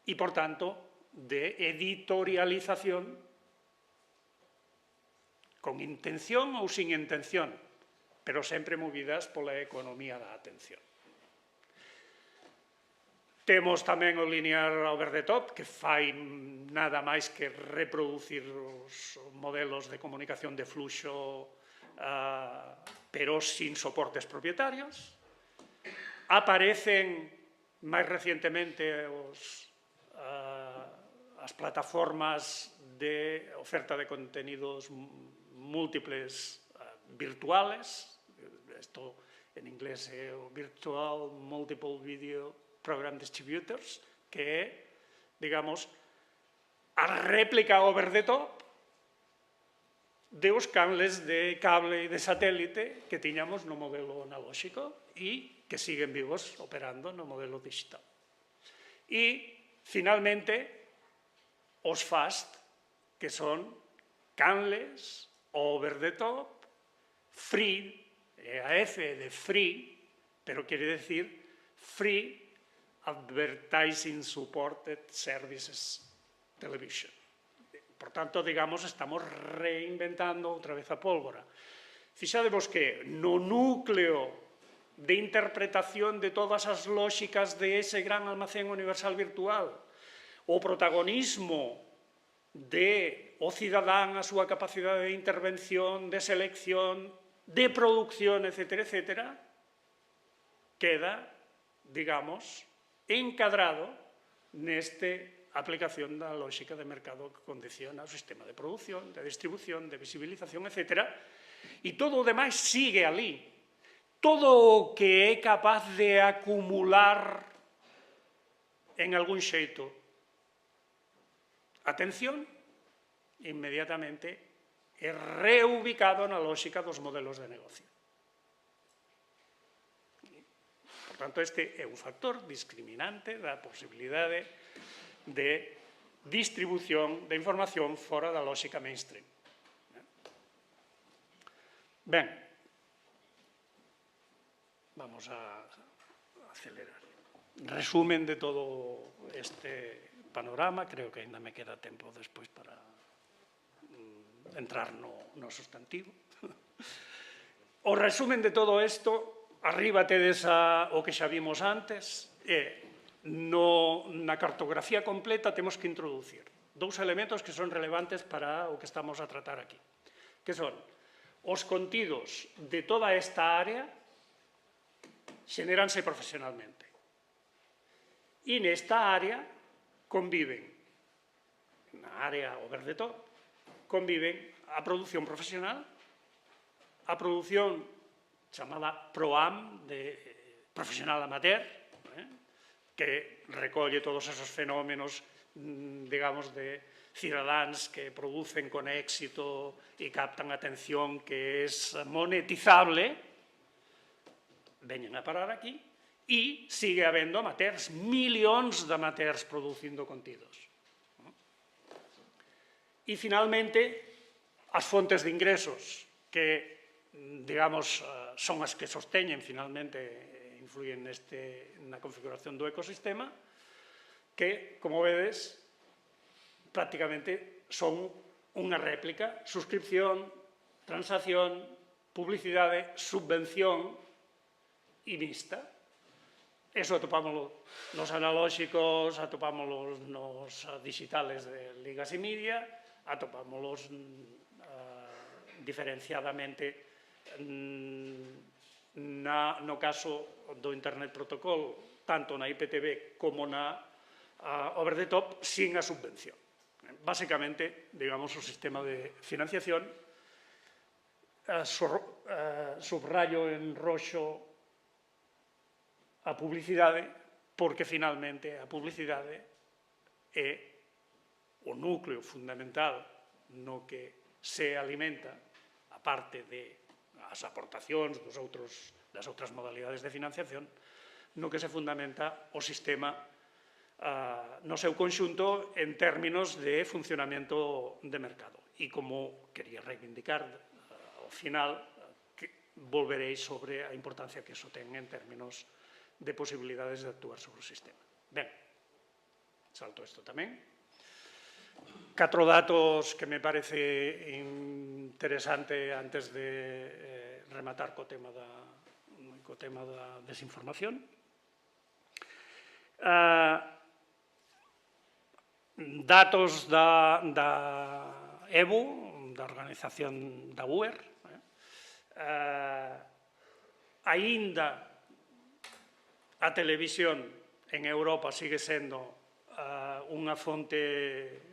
e, por tanto, de editorialización con intención ou sin intención, pero sempre movidas pola economía da atención. Temos tamén o linear over the top, que fai nada máis que reproducir os modelos de comunicación de fluxo, pero sin soportes propietarios. Aparecen máis recientemente as plataformas de oferta de contenidos múltiples virtuales, isto en inglés é o Virtual Multiple Video Program Distributors, que é, digamos, a réplica over the top dos canles de cable e de satélite que tiñamos no modelo analóxico e que siguen vivos operando no modelo digital. E, finalmente, os FAST, que son canles over the top, free, a F de free, pero quiere decir Free Advertising Supported Services Television. Por tanto, digamos, estamos reinventando outra vez a pólvora. Fixadevos que no núcleo de interpretación de todas as lóxicas de ese gran almacén universal virtual, o protagonismo do cidadán, a súa capacidade de intervención, de selección, de producción, etcétera, etcétera, queda, digamos, encadrado neste aplicación da lógica de mercado que condiciona o sistema de produción, de distribución, de visibilización, etcétera, e todo o demais sigue ali. Todo o que é capaz de acumular en algún xeito atención, inmediatamente é reubicado na lógica dos modelos de negocio. Por tanto, este é un factor discriminante da posibilidade de distribución de información fora da lógica mainstream. Ben, vamos a acelerar. Resumen de todo este panorama, creo que ainda me queda tempo despois para entrar no sustantivo. O resumen de todo isto, arriba tedes o que xa vimos antes, na cartografía completa temos que introducir dous elementos que son relevantes para o que estamos a tratar aquí, que son os contidos de toda esta área xenéranse profesionalmente. E nesta área conviven, na área over the top, conviven a produción profesional, a produción chamada ProAm, de profesional amateur, que recolle todos esos fenómenos, digamos, de cidadáns que producen con éxito e captan atención que é monetizable, veñen a parar aquí, e sigue habendo amateurs, millóns de amateurs producindo contidos. E, finalmente, as fontes de ingresos, que, digamos, son as que sosteñen, finalmente, influyen na configuración do ecosistema, que, como vedes, prácticamente son unha réplica, suscripción, transacción, publicidade, subvención e mixta. Eso atopámoslo nos analóxicos, atopámoslo nos digitales de Ligas e Media, atopámoslos diferenciadamente no caso do Internet Protocol, tanto na IPTV como na over the top, sin a subvención. Básicamente, digamos, o sistema de financiación, subrayo en roxo a publicidade, porque finalmente a publicidade é o núcleo fundamental no que se alimenta, a parte das aportacións das outras modalidades de financiación, no que se fundamenta o sistema no seu conxunto en términos de funcionamento de mercado. E como quería reivindicar ao final, volverei sobre a importancia que iso ten en términos de posibilidades de actuar sobre o sistema. Ben, salto isto tamén. 4 datos que me parece interesante antes de rematar co tema da desinformación. Datos da EBU, da organización da UER. Aínda a televisión en Europa sigue sendo unha fonte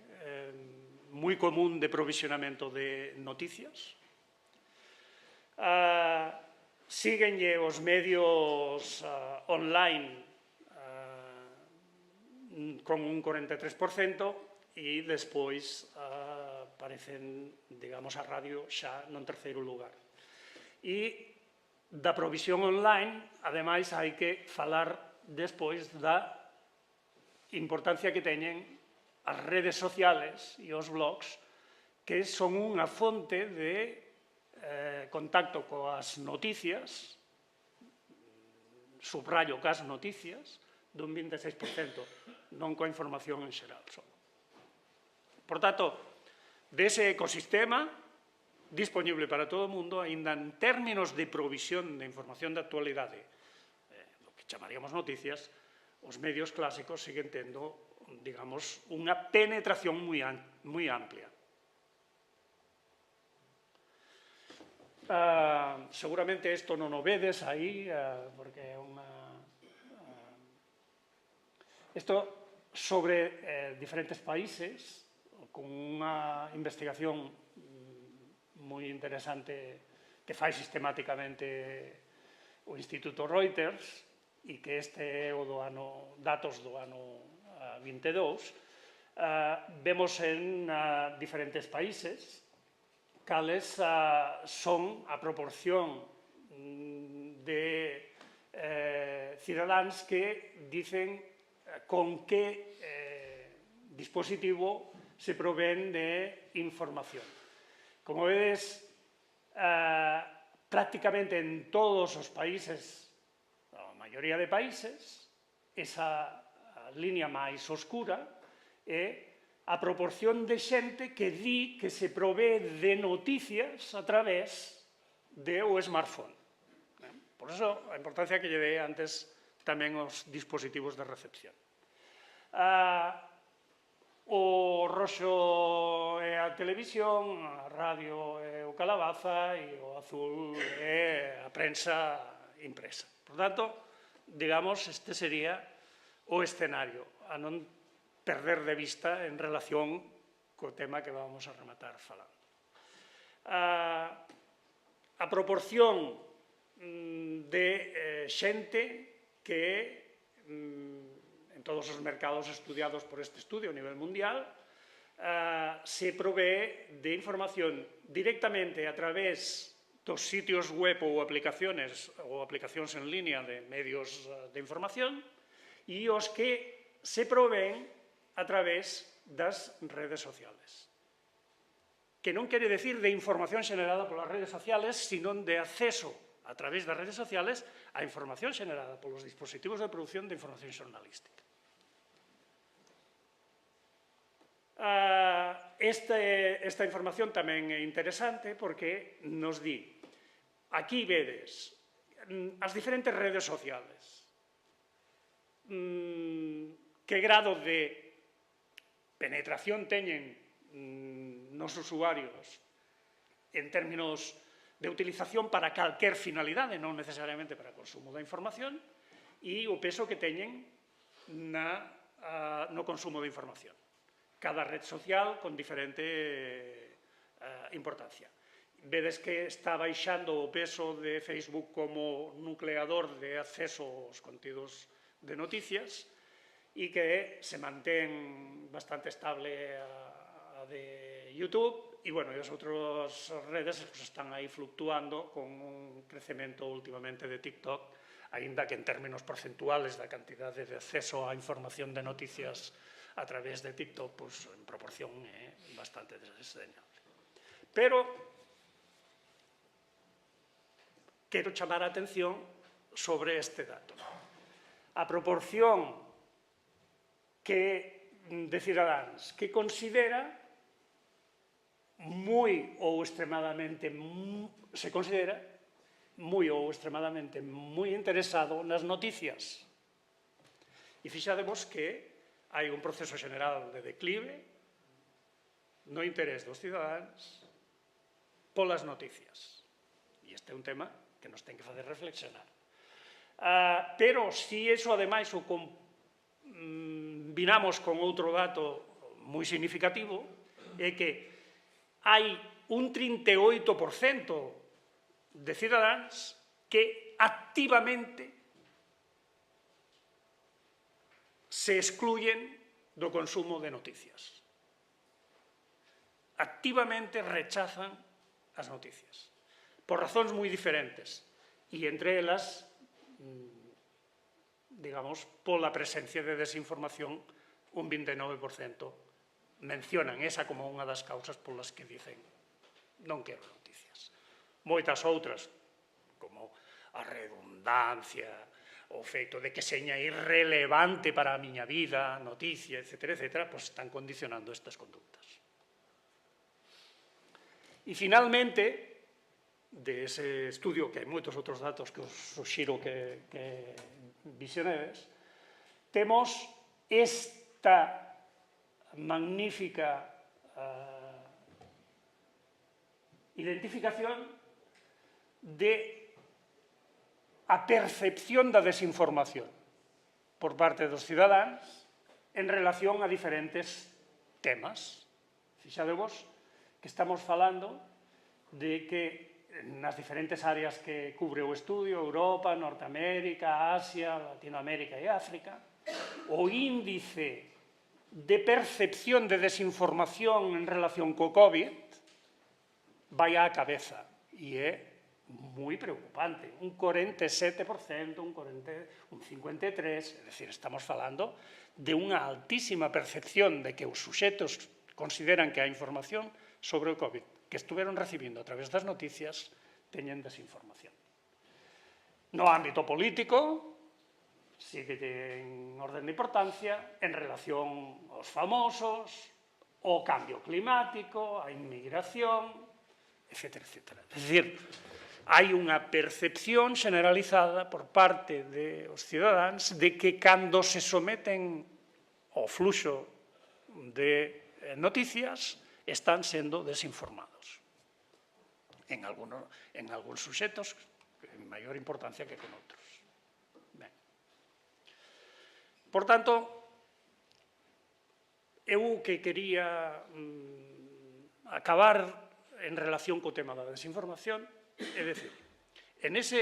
moi común de provisionamento de noticias. Síguenlle os medios online con un 43% e despois aparecen, digamos, a radio xa non terceiro lugar. E da provisión online, ademais, hai que falar despois da importancia que teñen as redes sociales e os blogs, que son unha fonte de contacto coas noticias, subrayo cas noticias, dun 26%, non coa información en xeral. Por tanto, dese ecosistema disponible para todo o mundo, aínda en términos de provisión de información de actualidade, lo que chamaríamos noticias, os medios clásicos siguen tendo, digamos, unha penetración moi amplia. Seguramente isto non o vedes aí, porque é unha... Isto sobre diferentes países, con unha investigación moi interesante que fai sistemáticamente o Instituto Reuters e que este é o datos do ano 22, vemos en diferentes países cales son a proporción de cidadáns que dicen con que dispositivo se provén de información. Como vedes, prácticamente en todos os países, a maioría de países, esa línea máis oscura é a proporción de xente que di que se provee de noticias a través do smartphone. Por iso, a importancia que lle dei antes tamén os dispositivos de recepción. O roxo é a televisión, a radio é o calabaza e o azul é a prensa impresa. Por tanto, digamos, este sería o escenario a non perder de vista en relación co tema que vamos a rematar falando. A proporción de xente que en todos os mercados estudiados por este estudio a nivel mundial se provee de información directamente a través dos sitios web ou aplicacións en línea de medios de información e os que se proveen a través das redes sociales. Que non quere decir de información xenerada polas redes sociales, sino de acceso a través das redes sociales a información xenerada polos dispositivos de produción de información xornalística. Esta información tamén é interesante porque nos di aquí vedes as diferentes redes sociales, que grado de penetración teñen nos usuarios en términos de utilización para calquer finalidade, non necesariamente para consumo da información, e o peso que teñen no consumo de información. Cada red social con diferente importancia. Vedes que está baixando o peso de Facebook como nucleador de acceso aos contidos de noticias e que se mantén bastante estable a de YouTube e, bueno, as outras redes están aí fluctuando con un crecemento últimamente de TikTok, aínda que en términos porcentuales da cantidade de acceso á información de noticias a través de TikTok, pois, en proporción é bastante desdeñable. Pero quero chamar a atención sobre este dato. A proporción de cidadáns que considera moi ou extremadamente moi interesado nas noticias. E fixadevos que hai un proceso xeneral de declive no interés dos cidadáns polas noticias. E este é un tema que nos ten que facer reflexionar. Pero, se iso, ademais, o combinamos con outro dato moi significativo, é que hai un 38% de cidadáns que activamente se excluyen do consumo de noticias. Activamente rechazan as noticias, por razóns moi diferentes, e entre elas, digamos, pola presencia de desinformación, un 29% mencionan esa como unha das causas polas que dicen non quero noticias. Moitas outras, como a redundancia, o feito de que seña irrelevante para a miña vida, noticia, etc., pois están condicionando estas conductas. E, finalmente, de ese estudio, que hai moitos outros datos que os suxiro que visionedes, temos esta magnífica identificación de a percepción da desinformación por parte dos cidadáns en relación a diferentes temas. Fixadevos que estamos falando de que nas diferentes áreas que cubre o estudio, Europa, Norteamérica, Asia, Latinoamérica e África, o índice de percepción de desinformación en relación co COVID vai á cabeza e é moi preocupante, un 47%, un 53%, é dicir, estamos falando de unha altísima percepción de que os suxetos consideran que a información sobre o COVID que estuveron recibindo a través das noticias teñen desinformación. No ámbito político, sigue en orden de importancia, en relación aos famosos, ao cambio climático, á inmigración, etc. É dicir, hai unha percepción generalizada por parte dos cidadáns de que cando se someten ao fluxo de noticias están sendo desinformados. En algúns suxetos, en maior importancia que con outros. Ben. Por tanto, eu que quería acabar en relación co tema da desinformación, é dicir, en ese...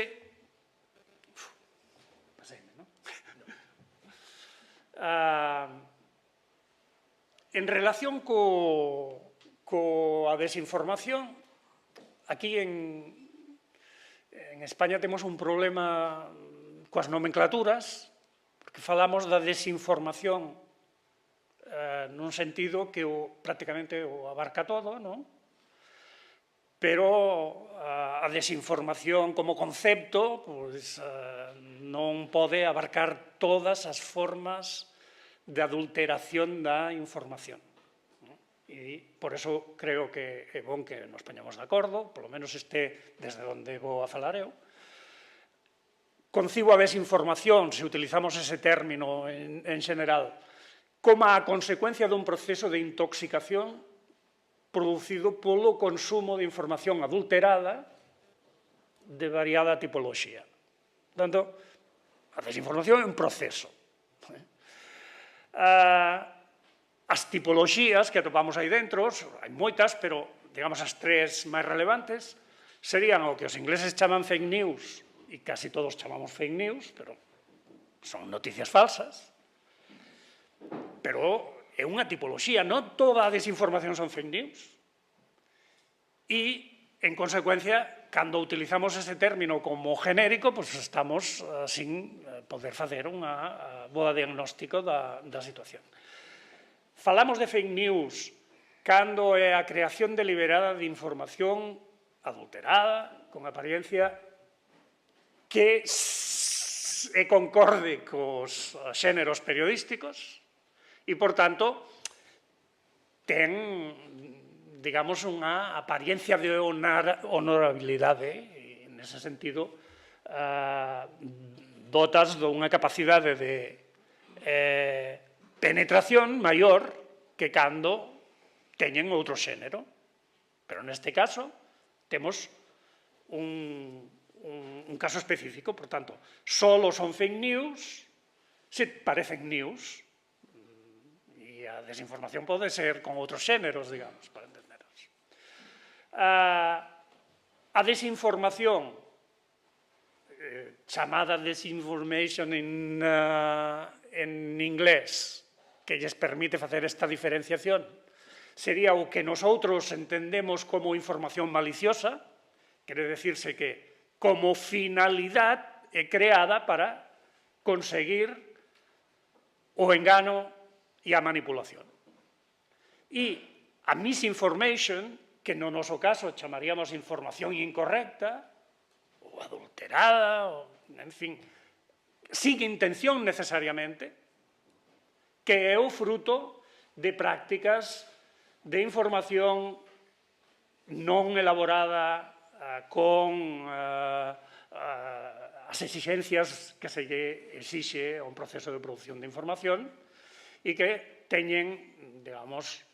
Paseime, non? En relación coa desinformación, aquí en España temos un problema coas nomenclaturas, porque falamos da desinformación nun sentido que prácticamente o abarca todo, non? Pero a desinformación como concepto non pode abarcar todas as formas de adulteración da información. E por eso creo que é bon que nos poñamos de acordo, polo menos este desde onde vou a falar eu. Concibo a desinformación, se utilizamos ese término en xeral, como a consecuencia dun proceso de intoxicación producido polo consumo de información adulterada de variada tipoloxía. Por tanto, a desinformación é un proceso. As tipoloxías que atopamos aí dentro, hai moitas, pero, digamos, as tres máis relevantes, serían o que os ingleses chaman fake news, e casi todos chamamos fake news, pero son noticias falsas, pero é unha tipoloxía, non toda a desinformación son fake news. E, en consecuencia, cando utilizamos ese término como genérico, pois estamos sin poder facer unha boa diagnóstico da situación. Falamos de fake news cando é a creación deliberada de información adulterada, con apariencia que é concorde cos xéneros periodísticos e, por tanto, ten, digamos, unha apariencia de honorabilidade e, nese sentido, dotas dunha capacidade de penetración maior que cando teñen outro xénero. Pero neste caso temos un caso específico, por tanto, só son fake news se parecen news, e a desinformación pode ser con outros xéneros, digamos, para entendernos. A desinformación, chamada disinformation en inglés, que lles permite facer esta diferenciación, sería o que nosotros entendemos como información maliciosa, quere decirse que como finalidade é creada para conseguir o engano e a manipulación. E a misinformation, que no noso caso chamaríamos información incorrecta, ou adulterada, ou, en fin, sin intención necesariamente, que é o fruto de prácticas de información non elaborada con as exigencias que se lle exixe a un proceso de produción de información e que teñen, digamos,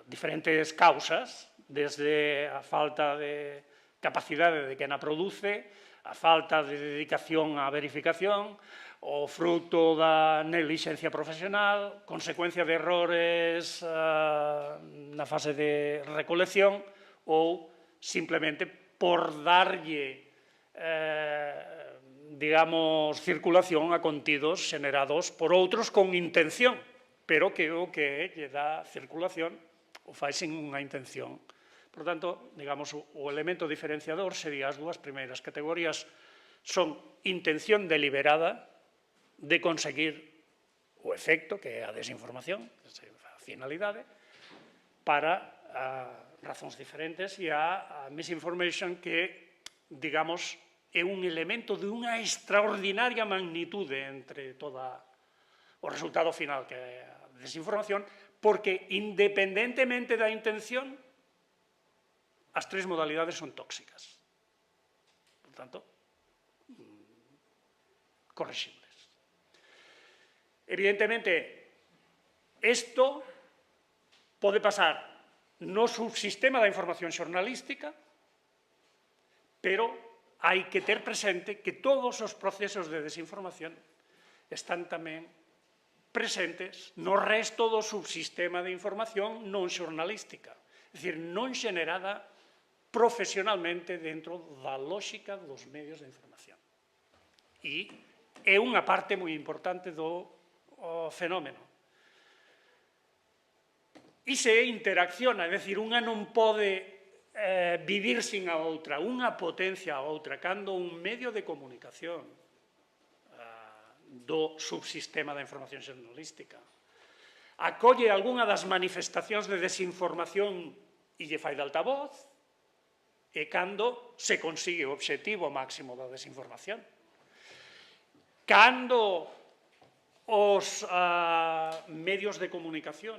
diferentes causas, desde a falta de capacidade de quen a produce, a falta de dedicación á verificación, o fruto da neglixencia profesional, consecuencia de errores na fase de recolección ou simplemente por darlle, digamos, circulación a contidos xenerados por outros con intención, pero que o que lle dá circulación o fai sin unha intención. Por tanto, digamos, o elemento diferenciador sería as dúas primeiras categorías son intención deliberada de conseguir o efecto, que é a desinformación, a finalidade, para razóns diferentes, e a misinformation que, digamos, é un elemento de unha extraordinaria magnitude entre toda o resultado final que é a desinformación, porque independentemente da intención, as tres modalidades son tóxicas. Por tanto, correxibles. Evidentemente, isto pode pasar no subsistema da información xornalística, pero hai que ter presente que todos os procesos de desinformación están tamén presentes no resto do subsistema de información non xornalística, é dicir, non xenerada profesionalmente dentro da lógica dos medios de información. E é unha parte moi importante do fenómeno. E se interacciona, é dicir, unha non pode vivir sin a outra, unha potencia a outra, cando un medio de comunicación do subsistema da información xornalística acolle algunha das manifestacións de desinformación e lle fai de altavoz, é cando se consigue o obxectivo máximo da desinformación. Cando os medios de comunicación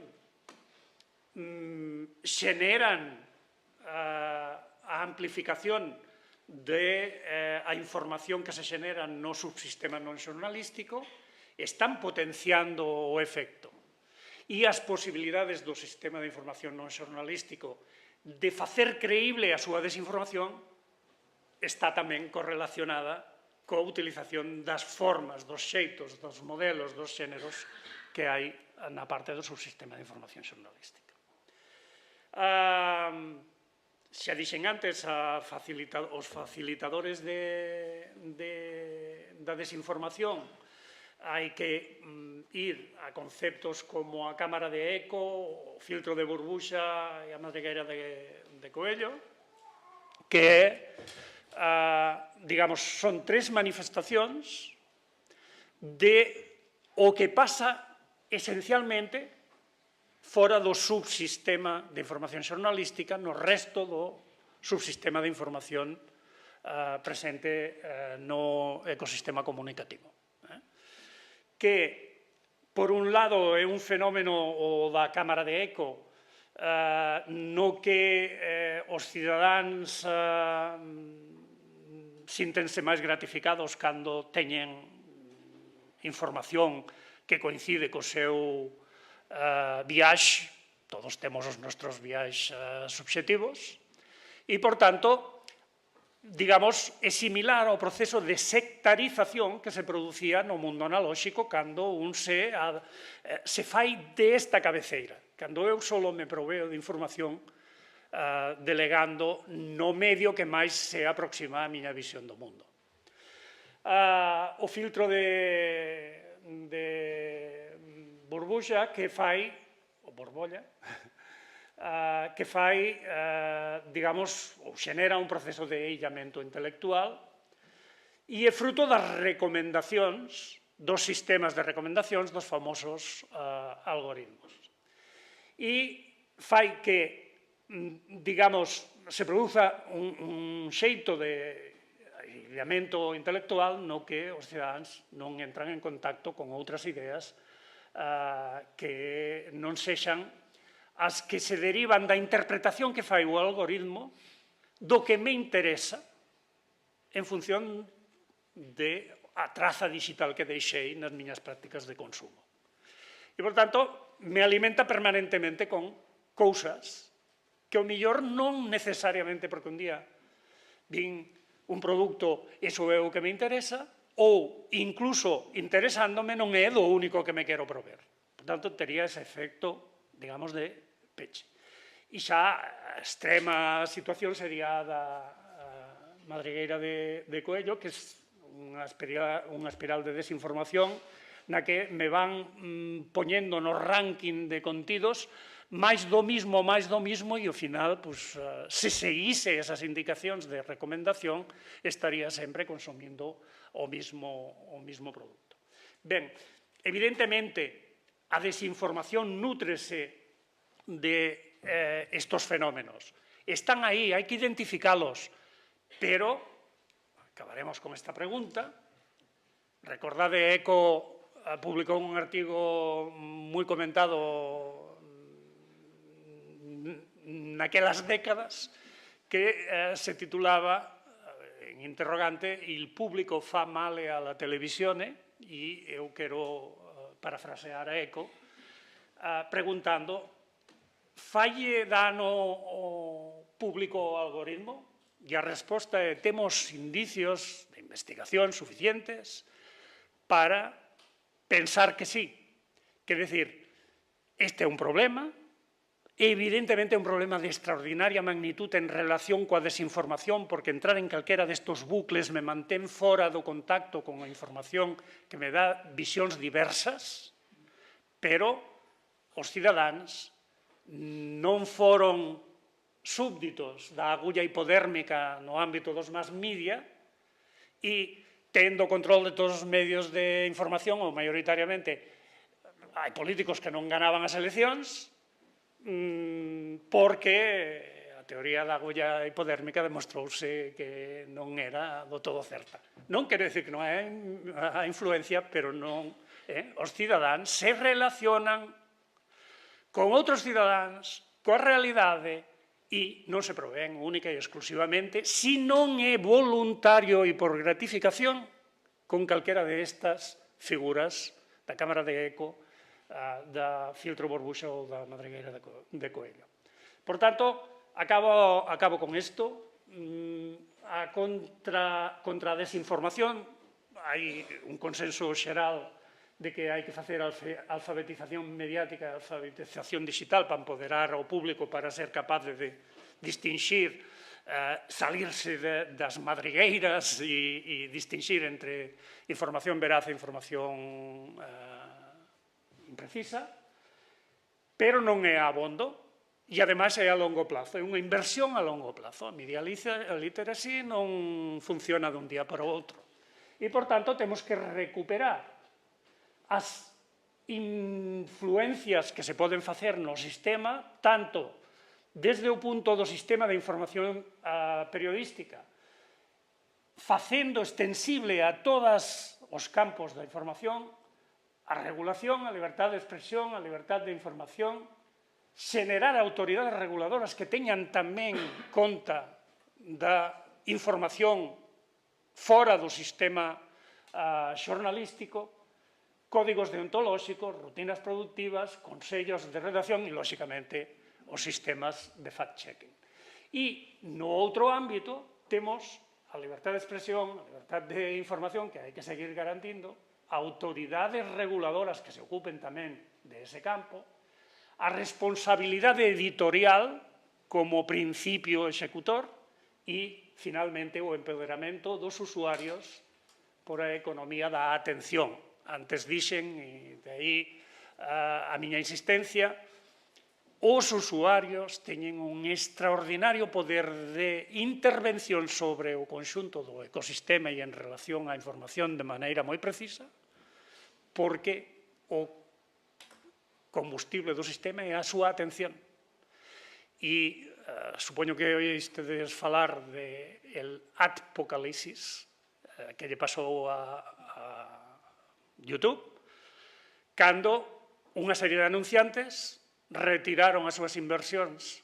xeneran a amplificación da información que se xenera no subsistema non xornalístico, están potenciando o efecto. E as posibilidades do sistema de información non xornalístico de facer creíble a súa desinformación está tamén correlacionada coa utilización das formas, dos xeitos, dos modelos, dos xéneros que hai na parte do subsistema de información xornalística. Xa dixen antes, os facilitadores da desinformación hai que ir a conceptos como a cámara de eco, o filtro de burbuxa e a madrigueira de Coello, que digamos, son tres manifestacións de o que pasa esencialmente fora do subsistema de información xornalística no resto do subsistema de información presente no ecosistema comunicativo. Que, por un lado, é un fenómeno o da cámara de eco no que os cidadáns síntense máis gratificados cando teñen información que coincide co seu viaxe, todos temos os nosos viaxes subxectivos, e, por tanto, digamos, é similar ao proceso de sectarización que se producía no mundo analóxico cando un se fai desta cabeceira, cando eu só me proveo de información delegando no medio que máis se aproxima á miña visión do mundo. O filtro de burbuxa que fai, ou borbolla, que fai, digamos, ou xenera un proceso de illamento intelectual e é fruto das recomendacións, dos sistemas de recomendacións dos famosos algoritmos. E fai que, digamos, se produza un xeito de illamento intelectual no que os cidadáns non entran en contacto con outras ideas que non sexan as que se derivan da interpretación que fai o algoritmo do que me interesa en función da traza digital que deixei nas miñas prácticas de consumo. E, por tanto, me alimenta permanentemente con cousas que o millor non necesariamente porque un día vin un produto e iso é o que me interesa, ou, incluso, interesándome, non é do único que me quero prover. Por tanto, tería ese efecto, digamos, de peche. E xa a extrema situación sería da madrigueira de Coello, que é unha espiral de desinformación na que me van poñendo no ranking de contidos máis do mismo, e ao final, se seguise esas indicacións de recomendación, estaría sempre consumindo o mismo produto. Ben, evidentemente, a desinformación nútrese de estos fenómenos. Están aí, hai que identificalos, pero, acabaremos con esta pregunta, recordade, ECO publicou un artigo moi comentado naquelas décadas que se titulaba en interrogante «Il público fa male alla televisione», e eu quero parafrasear a ECO preguntando falle dano o público ao algoritmo? E a resposta é temos indicios de investigación suficientes para pensar que sí. Quer decir, este é un problema, evidentemente é un problema de extraordinaria magnitud en relación coa desinformación, porque entrar en calquera destos bucles me mantén fora do contacto con a información que me dá visións diversas, pero os cidadáns non foron súbditos da agulla hipodérmica no ámbito dos mass media e tendo control de todos os medios de información, ou maioritariamente hai políticos que non ganaban as eleccións, porque a teoría da agulla hipodérmica demostrouse que non era do todo certa. Non quero dicir que non hai a influencia, pero non. Os cidadáns se relacionan con outros cidadáns, coa realidade, e non se provén única e exclusivamente, si non é voluntario e por gratificación, con calquera destas figuras da cámara de eco, da filtro borbuxa ou da madrigueira de Coello. Por tanto, acabo con isto. Contra a desinformación hai un consenso xeral de que hai que facer alfabetización mediática, alfabetización digital para empoderar ao público para ser capaz de distinxir, salirse das madrigueiras e distinxir entre información veraz e información imprecisa, pero non é abondo. E, ademais, é a longo plazo, é unha inversión a longo plazo. A media literacy non funciona dun día para o outro. E, por tanto, temos que recuperar as influencias que se poden facer no sistema, tanto desde o punto do sistema de información periodística, facendo extensible a todos os campos da información, a regulación, a liberdade de expresión, a liberdade de información, xenerar autoridades reguladoras que teñan tamén conta da información fora do sistema xornalístico, códigos deontolóxicos, rutinas productivas, consellos de redacción e, lóxicamente, os sistemas de fact-checking. E, no outro ámbito, temos a liberdade de expresión, a liberdade de información, que hai que seguir garantindo, autoridades reguladoras que se ocupen tamén de ese campo, a responsabilidade editorial como principio executor e, finalmente, o empoderamento dos usuarios por a economía da atención. Antes dixen, e de aí a miña insistencia, os usuarios teñen un extraordinario poder de intervención sobre o conxunto do ecosistema e en relación á información de maneira moi precisa, porque o combustible do sistema é a súa atención. E supoño que oístedes falar del adpocalipsis que lle pasou a YouTube, cando unha serie de anunciantes retiraron as súas inversións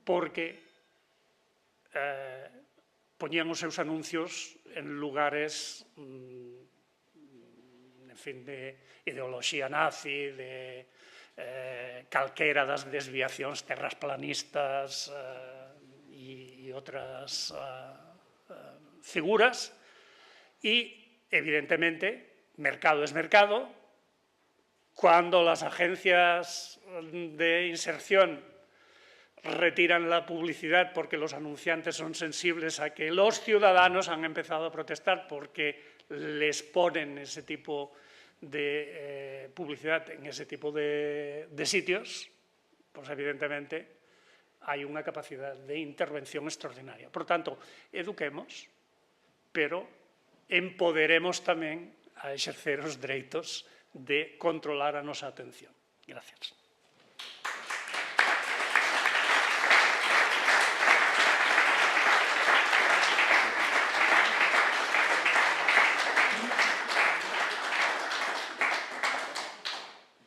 porque poñían os seus anuncios en lugares, en fin, de ideoloxía nazi, de calquera das desviacións terrasplanistas e outras figuras, e, evidentemente, mercado es mercado. Cuando las agencias de inserción retiran la publicidad porque los anunciantes son sensibles a que los ciudadanos han empezado a protestar porque les ponen ese tipo de publicidad en ese tipo de sitios, pues evidentemente hai unha capacidade de intervención extraordinaria. Por tanto, eduquemos, pero empoderemos tamén a exercer os dereitos de controlar a nosa atención. Gracias.